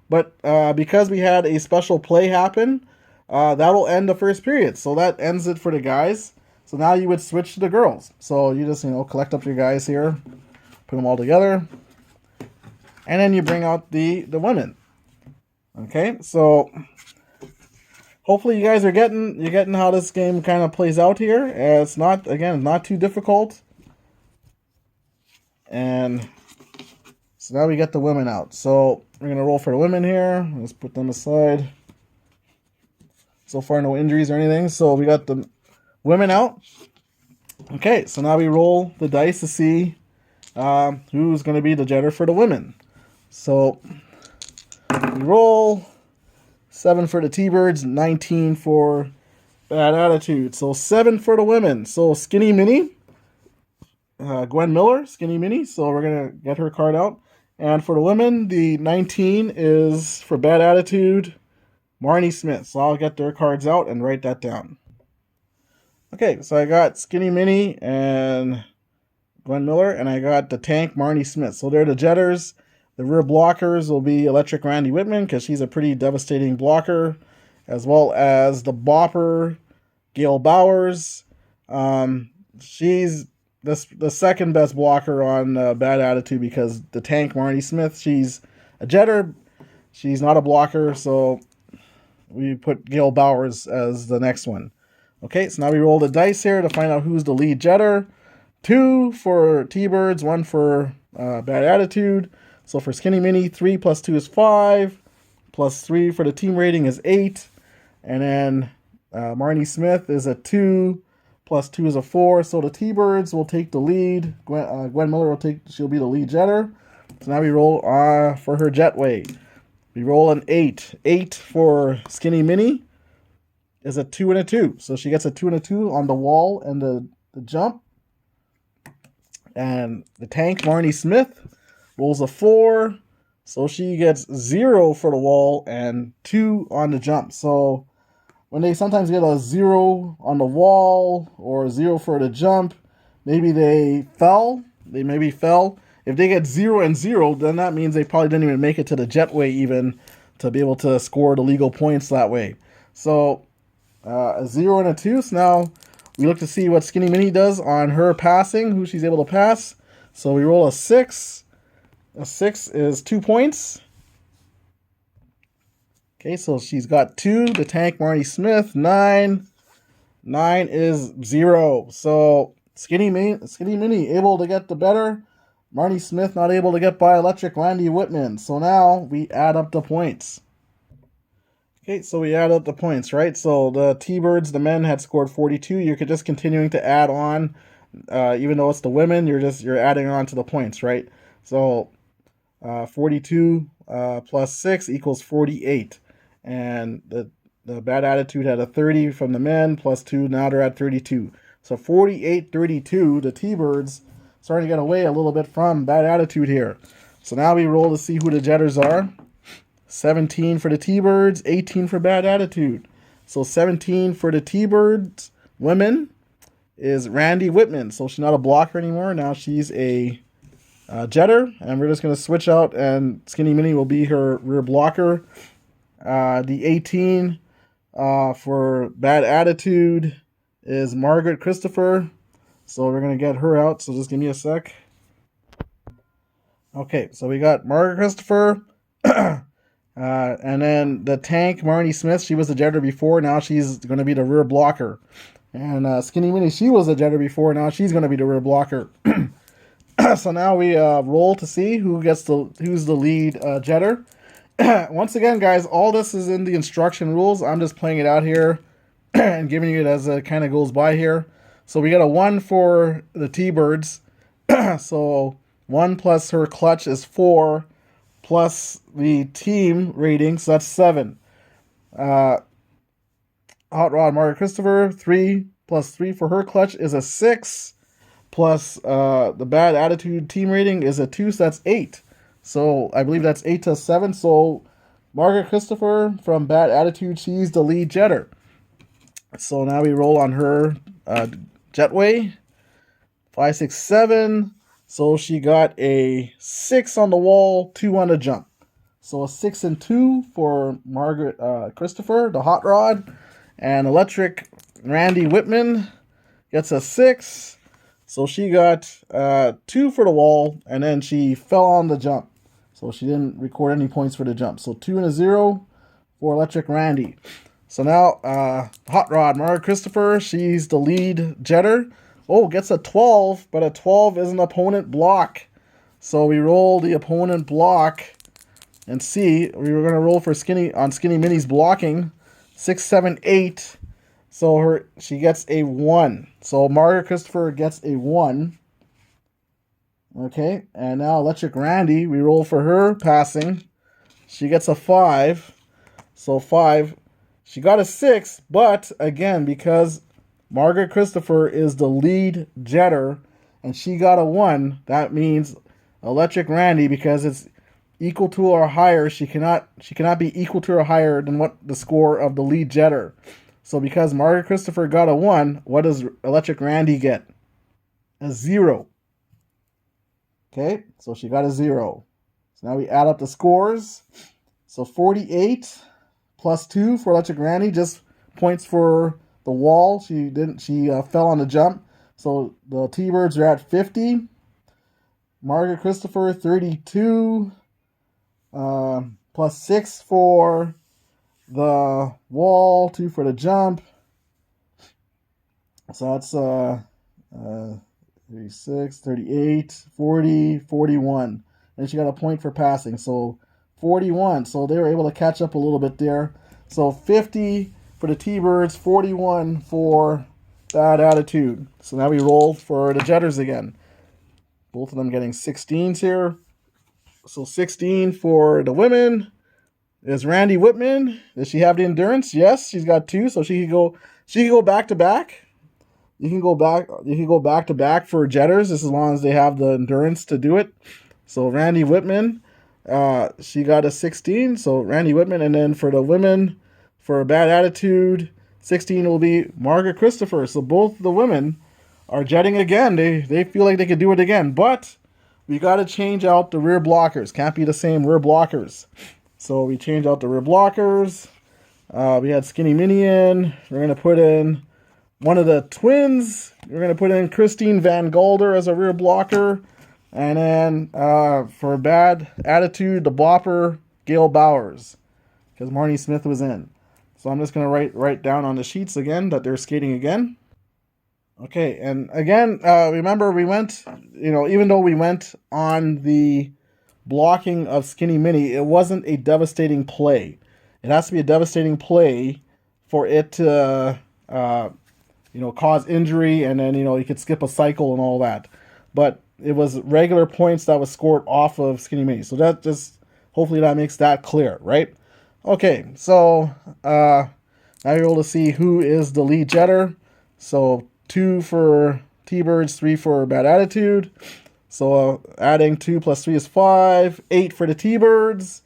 But because we had a special play happen, that'll end the first period. So that ends it for the guys. So now you would switch to the girls. So you just, collect up your guys here, put them all together, and then you bring out the women. Okay, so hopefully you guys are getting how this game kind of plays out here. It's not too difficult. And so now we get the women out. So we're gonna roll for the women here. Let's put them aside. So far, no injuries or anything. So we got the women out. Okay, so now we roll the dice to see who's gonna be the jetter for the women. So we roll 7 for the T-Birds, 19 for Bad Attitude. So 7 for the women. So Skinny Minnie, Gwen Miller, Skinny Minnie. So we're gonna get her card out. And for the women, the 19 is for Bad Attitude, Marnie Smith. So I'll get their cards out and write that down. Okay, so I got Skinny Minnie and Gwen Miller, and I got the tank, Marnie Smith. So they're the jetters. The rear blockers will be Electric Randy Whitman, because she's a pretty devastating blocker, as well as the bopper, Gail Bowers. She's the second best blocker on Bad Attitude, because the tank, Marnie Smith, she's a jetter. She's not a blocker, so we put Gail Bowers as the next one. Okay, so now we roll the dice here to find out who's the lead jetter. 2 for T-Birds, 1 for Bad Attitude. So for Skinny Minnie, 3 plus 2 is 5. Plus 3 for the team rating is 8. And then Marnie Smith is a 2. Plus 2 is a 4. So the T-Birds will take the lead. Gwen Miller she'll be the lead jetter. So now we roll for her jetway. We roll an 8. 8 for Skinny Minnie is a 2 and a 2. So she gets a 2 and a 2 on the wall and the jump. And the tank, Marnie Smith, rolls a 4. So she gets 0 for the wall and 2 on the jump. So when they sometimes get a 0 on the wall or 0 for the jump, maybe they fell. If they get 0 and 0, then that means they probably didn't even make it to the jetway even to be able to score the legal points that way. So a 0 and a 2. So now we look to see what Skinny Minnie does on her passing, who she's able to pass. So we roll a 6. A 6 is 2 points. Okay, so she's got 2. The tank, Marnie Smith, 9. 9 is 0. So Skinny Minnie able to get the better. Marnie Smith not able to get by Electric Randy Whitman. So now we add up the points. Okay, so we add up the points, right? So the T-Birds, the men had scored 42. You could just continuing to add on, even though it's the women, you're adding on to the points, right? So 42 plus 6 equals 48. And the bad attitude had a 30 from the men plus 2. Now they're at 32. So 48-32. The T-Birds starting to get away a little bit from bad attitude here. So now we roll to see who the Jetters are. 17 for the T-Birds, 18 for bad attitude. So 17 for the T-Birds women is Randy Whitman. So she's not a blocker anymore. Now she's a Jetter, and we're just going to switch out, and Skinny Minnie will be her rear blocker. The 18 for bad attitude is Margaret Christopher. So we're going to get her out. So just give me a sec. Okay, so we got Margaret Christopher. And then the tank, Marnie Smith, she was a Jetter before. Now she's going to be the rear blocker. And Skinny Minnie, she was a Jetter before. Now she's going to be the rear blocker. So now we roll to see who's the lead Jetter. Once again, guys, all this is in the instruction rules. I'm just playing it out here and giving you it as it kind of goes by here. So we got a 1 for the T-Birds. So 1 plus her clutch is 4. Plus the team rating, so that's 7. Hot Rod Margaret Christopher, 3 plus 3 for her clutch is a 6. Plus the bad attitude team rating is a 2, so that's 8. So I believe that's 8 to 7. So Margaret Christopher from bad attitude, she's the lead Jetter. So now we roll on her Jetway. 5, 6, 7. So she got a 6 on the wall, 2 on the jump. So a 6 and 2 for Margaret Christopher, the hot rod. And electric Randy Whitman gets a 6. So she got 2 for the wall, and then she fell on the jump. So she didn't record any points for the jump. So 2 and a 0 for electric Randy. So now hot rod Margaret Christopher, she's the lead Jetter. Oh, gets a 12, but a 12 is an opponent block. So we roll the opponent block and see. We were going to roll for Skinny Minnie's blocking. 6, 7, 8. So she gets a 1. So Margaret Christopher gets a 1. Okay, and now Electric Randy, we roll for her passing. She gets a 5. So 5. She got a 6, but again, because Margaret Christopher is the lead Jetter, and she got a 1. That means Electric Randy, because it's equal to or higher, she cannot be equal to or higher than what the score of the lead Jetter. So because Margaret Christopher got a 1, what does Electric Randy get? A 0. Okay, so she got a 0. So now we add up the scores. So 48 plus 2 for Electric Randy, just points for the wall. She fell on the jump. So the T-Birds are at 50. Margaret Christopher, 32. Plus 6 for the wall, 2 for the jump. So that's 36, 38, 40, 41. And she got a point for passing. So 41. So they were able to catch up a little bit there. So 50 for the T-Birds, 41 for bad attitude. So now we roll for the Jetters again. Both of them getting 16s here. So 16 for the women is Randy Whitman. Does she have the endurance? Yes, she's got 2, so she can go back to back. You can go back to back for Jetters, as long as they have the endurance to do it. So Randy Whitman, she got a 16. So Randy Whitman, and then for the women, for a bad attitude, 16 will be Margaret Christopher. So both the women are jetting again. They feel like they could do it again, but we got to change out the rear blockers. Can't be the same rear blockers. So we change out the rear blockers. We had Skinny Minnie in. We're going to put in one of the twins. We're going to put in Christine Van Galder as a rear blocker. And then for bad attitude, the bopper, Gail Bowers, because Marnie Smith was in. So I'm just going to write down on the sheets again that they're skating again. Okay, and again, remember we went, even though we went on the blocking of Skinny Minnie, it wasn't a devastating play. It has to be a devastating play for it to, cause injury, and then, you could skip a cycle and all that. But it was regular points that was scored off of Skinny Mini. So that just, hopefully that makes that clear, right? Okay, so now you're able to see who is the lead jetter. So 2 for T-Birds, 3 for Bad Attitude. So adding 2 plus 3 is 5. 8 for the T-Birds.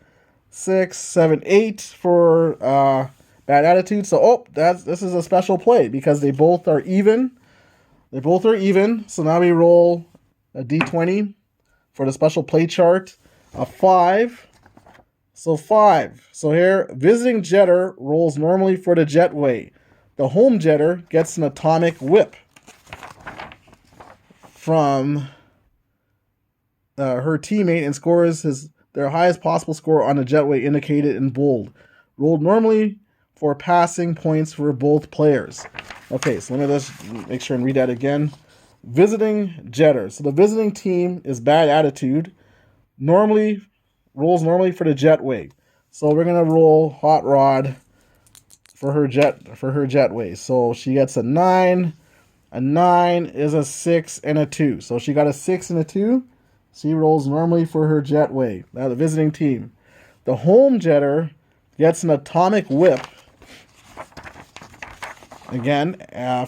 6, 7, 8 for Bad Attitude. So this is a special play because they both are even. They both are even. So now we roll a d20 for the special play chart. A 5. So 5. So here, visiting jetter rolls normally for the jetway. The home jetter gets an atomic whip from her teammate and scores their highest possible score on the jetway indicated in bold. Rolled normally for passing points for both players. Okay, so let me just make sure and read that again. Visiting jetter. So the visiting team is Bad Attitude. Rolls normally for the jetway. So we're gonna roll Hot Rod for her jetway. So she gets a 9. A 9 is a 6 and a 2. So she got a 6 and a 2. She rolls normally for her jetway. Now the visiting team. The home jetter gets an atomic whip again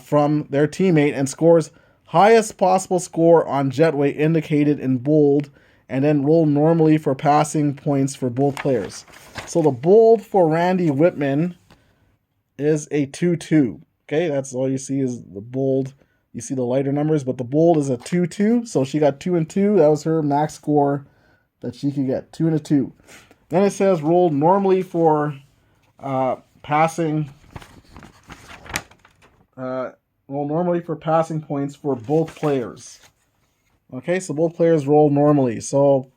from their teammate and scores highest possible score on jetway indicated in bold, and then roll normally for passing points for both players. So the bold for Randy Whitman is a 2-2. Okay, that's all you see is the bold. You see the lighter numbers, but the bold is a 2-2. So she got 2 and 2. That was her max score that she could get, 2 and a 2. Then it says roll normally for passing. Roll normally for passing points for both players. Okay, so both players roll normally. So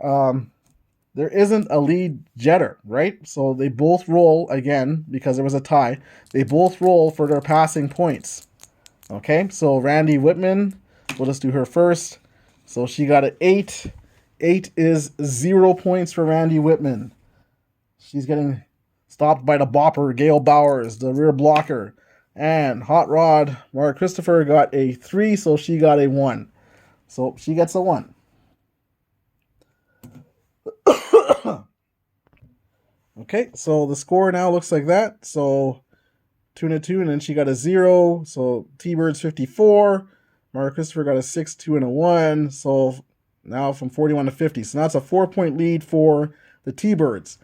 there isn't a lead jetter, right? So they both roll again because there was a tie. They both roll for their passing points. Okay, so Randy Whitman, we'll just do her first. So she got an 8. 8 is 0 points for Randy Whitman. She's getting stopped by the bopper, Gail Bowers, the rear blocker. And Hot Rod, Mara Christopher got a 3, so she got a 1. So she gets a 1. Okay, so the score now looks like that. So 2 and a 2, and then she got a 0. So T-Birds 54. Mara Christopher got a 6, 2, and a 1. So now from 41 to 50. So now it's a 4-point lead for the T-Birds.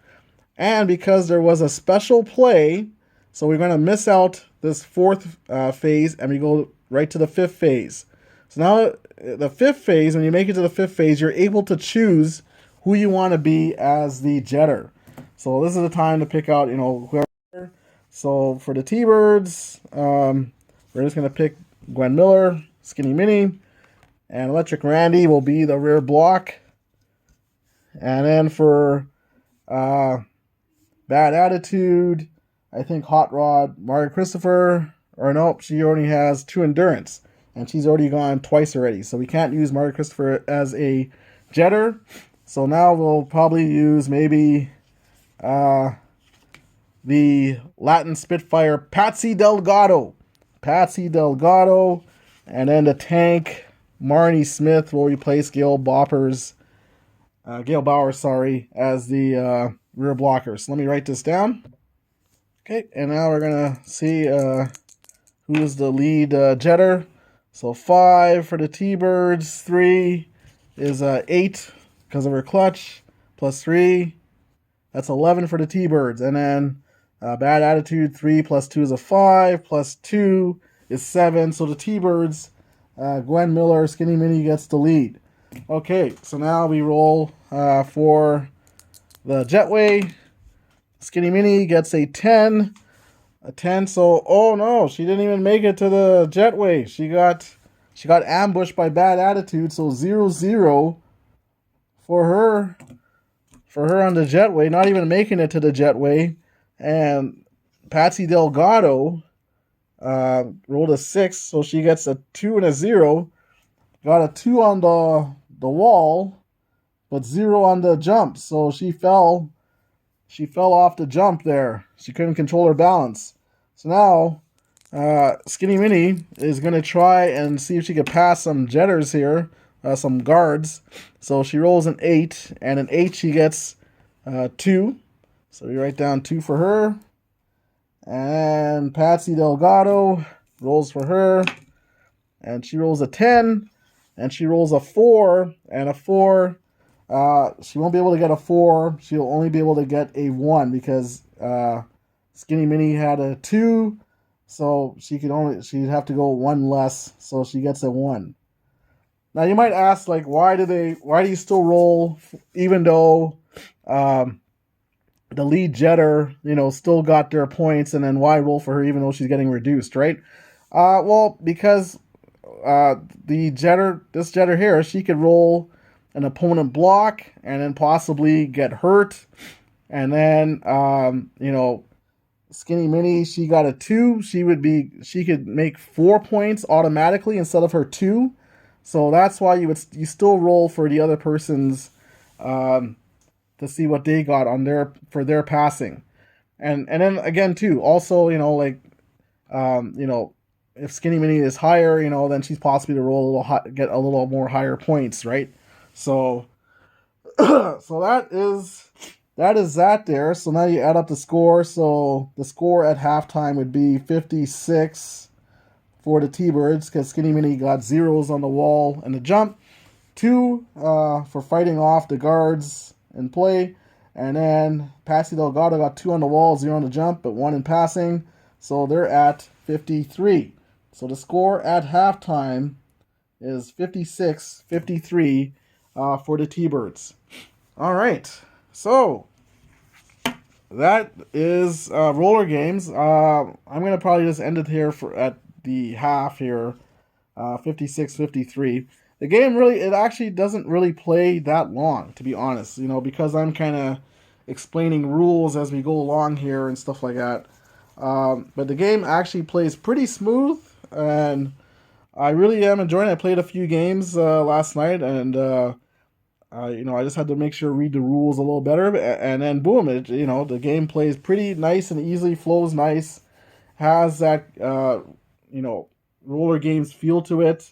And because there was a special play, so we're going to miss out this 4th phase, and we go right to the 5th phase. So now the 5th phase, when you make it to the 5th phase, you're able to choose who you want to be as the jetter. So this is the time to pick out, whoever. So for the T-Birds, we're just going to pick Gwen Miller, Skinny Mini, and Electric Randy will be the rear block. And then for Bad Attitude, I think Hot Rod, Mara Christopher, or nope, she already has 2 endurance, and she's already gone twice already. So we can't use Mara Christopher as a jetter. So now we'll probably use maybe the Latin Spitfire Patsy Delgado. Patsy Delgado. And then the tank, Marnie Smith, will replace Gail Bowers, as the rear blocker. So let me write this down. Okay, and now we're going to see who is the lead jetter. So 5 for the T-Birds, 3 is 8 because of her clutch, plus 3. That's 11 for the T-Birds. And then Bad Attitude, 3 plus 2 is a 5, plus 2 is 7. So the T-Birds, Gwen Miller, Skinny Mini gets the lead. Okay, so now we roll for the jetway. Skinny Mini gets a 10. A 10, so, oh no, she didn't even make it to the jetway. She got ambushed by Bad Attitude, so 0-0 for her on the jetway, not even making it to the jetway. And Patsy Delgado rolled a 6, so she gets a 2 and a 0. Got a 2 on the wall, but 0 on the jump, so she fell she fell off the jump there. She couldn't control her balance. So now, Skinny Mini is going to try and see if she could pass some jetters here, some guards. So she rolls an 8, and an 8 she gets 2. So we write down 2 for her. And Patsy Delgado rolls for her, and she rolls a 10, and she rolls a 4, and a 4. She won't be able to get a 4. She'll only be able to get a 1 because Skinny Mini had a 2, so she'd have to go 1 less, so she gets a 1. Now you might ask, like, why do you still roll even though the lead jetter, still got their points, and then why roll for her even though she's getting reduced, right? Well, because this jetter here, she could roll an opponent block and then possibly get hurt, and then Skinny Mini, she got a 2. She could make 4 points automatically instead of her 2. So that's why you still roll for the other person's to see what they got for their passing, and then again too. Also, if Skinny Mini is higher, then she's possibly to roll get a little more higher points, right? So, so that is that there. So now you add up the score. So the score at halftime would be 56 for the T-Birds because Skinny Mini got 0s on the wall and the jump, 2 for fighting off the guards in play, and then Patsy Delgado got 2 on the wall, 0 on the jump, but 1 in passing. So they're at 53. So the score at halftime is 56-53 for the T-Birds. All right. So that is roller games. I'm going to probably just end it here at the half here, 56-53. The game it actually doesn't really play that long, to be honest, because I'm kind of explaining rules as we go along here and stuff like that. But the game actually plays pretty smooth, and I really am enjoying it. I played a few games last night, and I just had to make sure read the rules a little better, and then boom, the game plays pretty nice and easily, flows nice, has that roller games feel to it.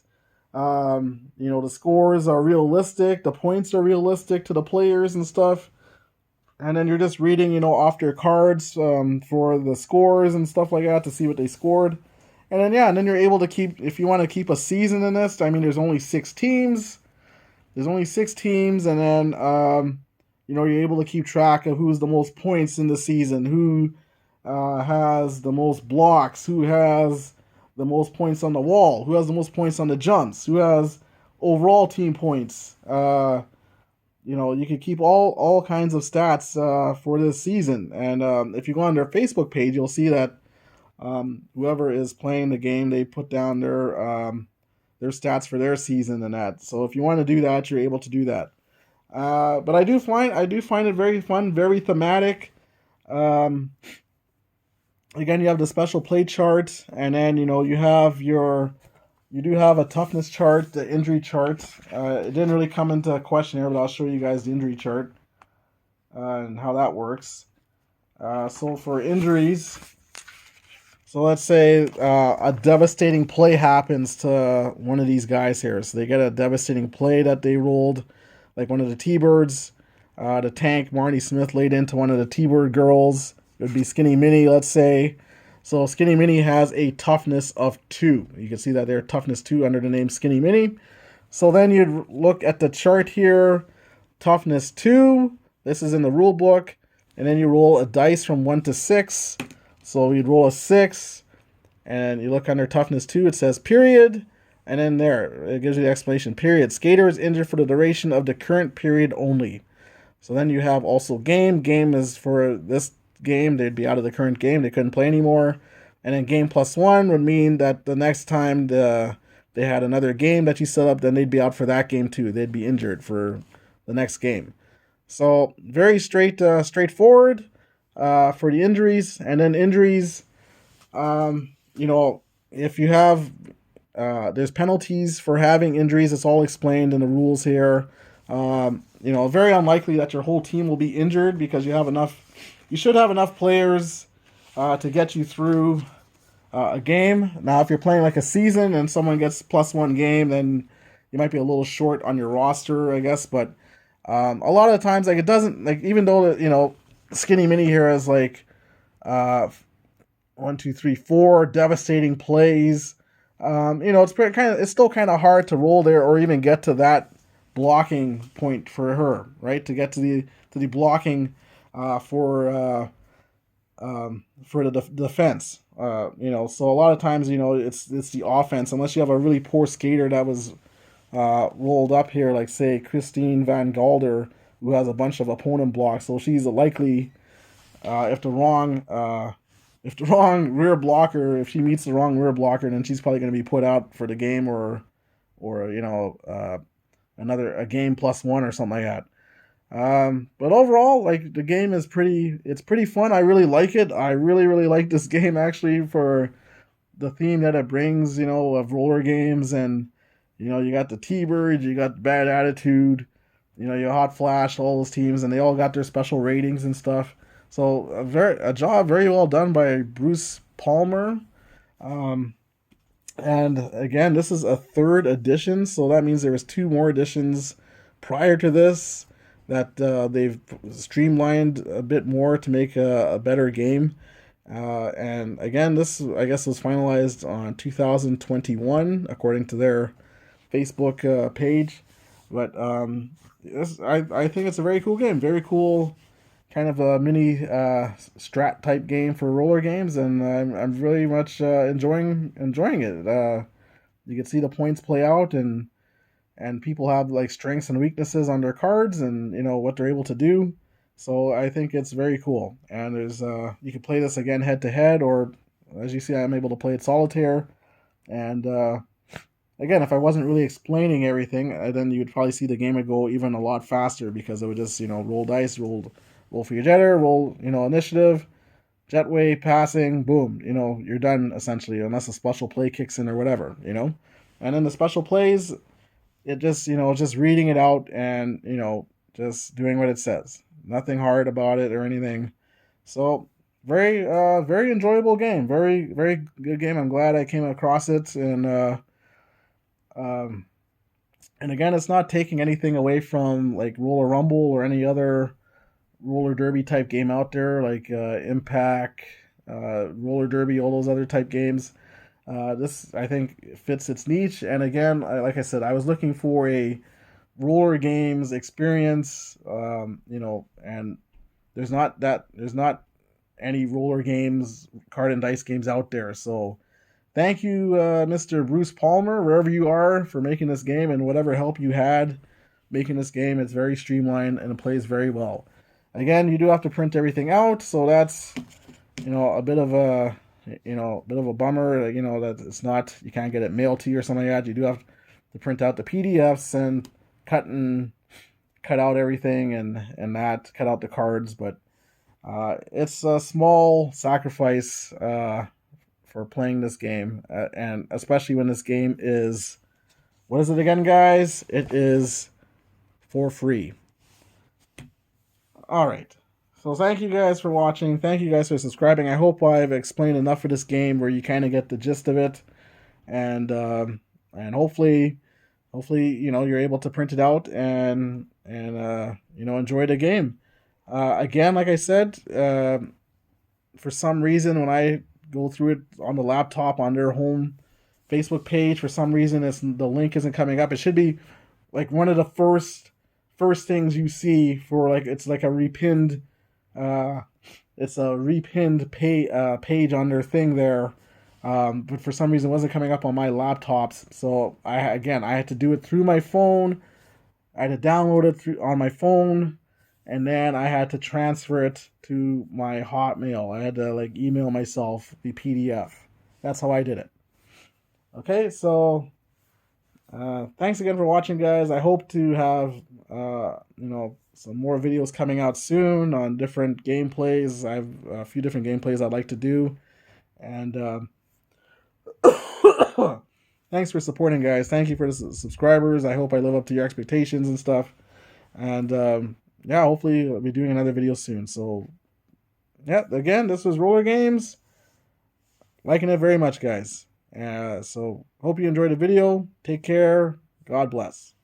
The scores are realistic, the points are realistic to the players and stuff. And then you're just reading, off their cards for the scores and stuff like that to see what they scored. And then you're able to keep, if you want to keep a season in this, there's only 6 teams. And then, you're able to keep track of who's the most points in the season, who has the most blocks, who has the most points on the wall, who has the most points on the jumps, who has overall team points. You can keep all kinds of stats for this season. And if you go on their Facebook page, you'll see that whoever is playing the game, they put down their stats for their season and that. So if you want to do that, you're able to do that. But I do find it very fun, very thematic. Again, you have the special play chart, and then you do have a toughness chart, the injury chart. It didn't really come into question here, but I'll show you guys the injury chart and how that works. So for injuries, so let's say a devastating play happens to one of these guys here. So they get a devastating play that they rolled, like one of the T-Birds. The tank, Marnie Smith, laid into one of the T-Bird girls. It would be Skinny Mini, let's say. So Skinny Mini has a toughness of 2. You can see that there, toughness 2 under the name Skinny Mini. So then you'd look at the chart here, toughness 2. This is in the rule book. And then you roll a dice from 1 to 6. So you'd roll a 6. And you look under toughness 2, it says period. And then there, it gives you the explanation. Period. Skater is injured for the duration of the current period only. So then you have also game. Game is for this game, they'd be out of the current game, they couldn't play anymore. And then game +1 would mean that the next time they had another game that you set up, then they'd be out for that game too. They'd be injured for the next game. So very straightforward for the injuries. And then injuries, if you have there's penalties for having injuries. It's all explained in the rules here. Very unlikely that your whole team will be injured because you have enough you should have enough players to get you through a game. Now, if you're playing like a season and someone gets +1 game, then you might be a little short on your roster, I guess. But a lot of the times, like it doesn't like even though Skinny Mini here has like uh, 1, 2, 3, 4 devastating plays. It's still kind of hard to roll there or even get to that blocking point for her, right? To get to the blocking for the defense. So a lot of times, it's the offense unless you have a really poor skater that was rolled up here, like say Christine Van Galder, who has a bunch of opponent blocks. So she's likely if the wrong rear blocker, if she meets the wrong rear blocker, then she's probably going to be put out for the game or a game +1 or something like that. But overall, like the game is it's pretty fun. I really like it. I really, really like this game actually for the theme that it brings, of roller games. And, you got the T-Birds, you got Bad Attitude, you Hot Flash, all those teams, and they all got their special ratings and stuff. So a job very well done by Bruce Palmer. And again, this is a 3rd edition, so that means there was 2 more editions prior to this that they've streamlined a bit more to make a better game. And again, this I guess was finalized on 2021 according to their Facebook page. But I think it's a very cool game, very cool kind of a mini strat type game for roller games, and I'm really much enjoying it. You can see the points play out, and people have like strengths and weaknesses on their cards, and what they're able to do. So I think it's very cool, and there's you can play this again head to head, or as you see, I'm able to play it solitaire. And again, if I wasn't really explaining everything, then you'd probably see the game would go even a lot faster because it would just roll dice, roll for your jetter, roll initiative, jetway, passing, boom, you're done essentially, unless a special play kicks in or whatever, And then the special plays, it just just reading it out and just doing what it says. Nothing hard about it or anything. So very very enjoyable game. Very very good game. I'm glad I came across it, um, and again, it's not taking anything away from like Roller Rumble or any other roller derby type game out there, like Impact, Roller Derby, all those other type games. This I think fits its niche, and again, like I said, I was looking for a roller games experience, and there's not any roller games, card and dice games out there. So thank you, Mr. Bruce Palmer, wherever you are, for making this game and whatever help you had making this game. It's very streamlined and it plays very well. Again, you do have to print everything out, so that's a bit of a bummer. That it's not, you can't get it mailed to you or something like that. You do have to print out the PDFs and cut out everything and that cut out the cards. But it's a small sacrifice for playing this game, and especially when this game is, what is it again, guys? It is for free. All right. So thank you guys for watching. Thank you guys for subscribing. I hope I've explained enough for this game where you kind of get the gist of it, and hopefully you're able to print it out and enjoy the game. Again, like I said, for some reason when I go through it on the laptop on their home Facebook page, for some reason the link isn't coming up. It should be like one of the first things you see for it's like a repinned page on their thing there, but for some reason it wasn't coming up on my laptops. So I had to do it through my phone. I had to download it on my phone, and then I had to transfer it to my Hotmail. I had to email myself the PDF. That's how I did it. Okay, so thanks again for watching, guys. I hope to have some more videos coming out soon on different gameplays. I have a few different gameplays I'd like to do, and thanks for supporting, guys. Thank you for the subscribers. I hope I live up to your expectations and stuff, and yeah, hopefully I'll be doing another video soon. So Yeah, again, this was Roller Games. Liking it very much, guys. So hope you enjoyed the video. Take care. God bless.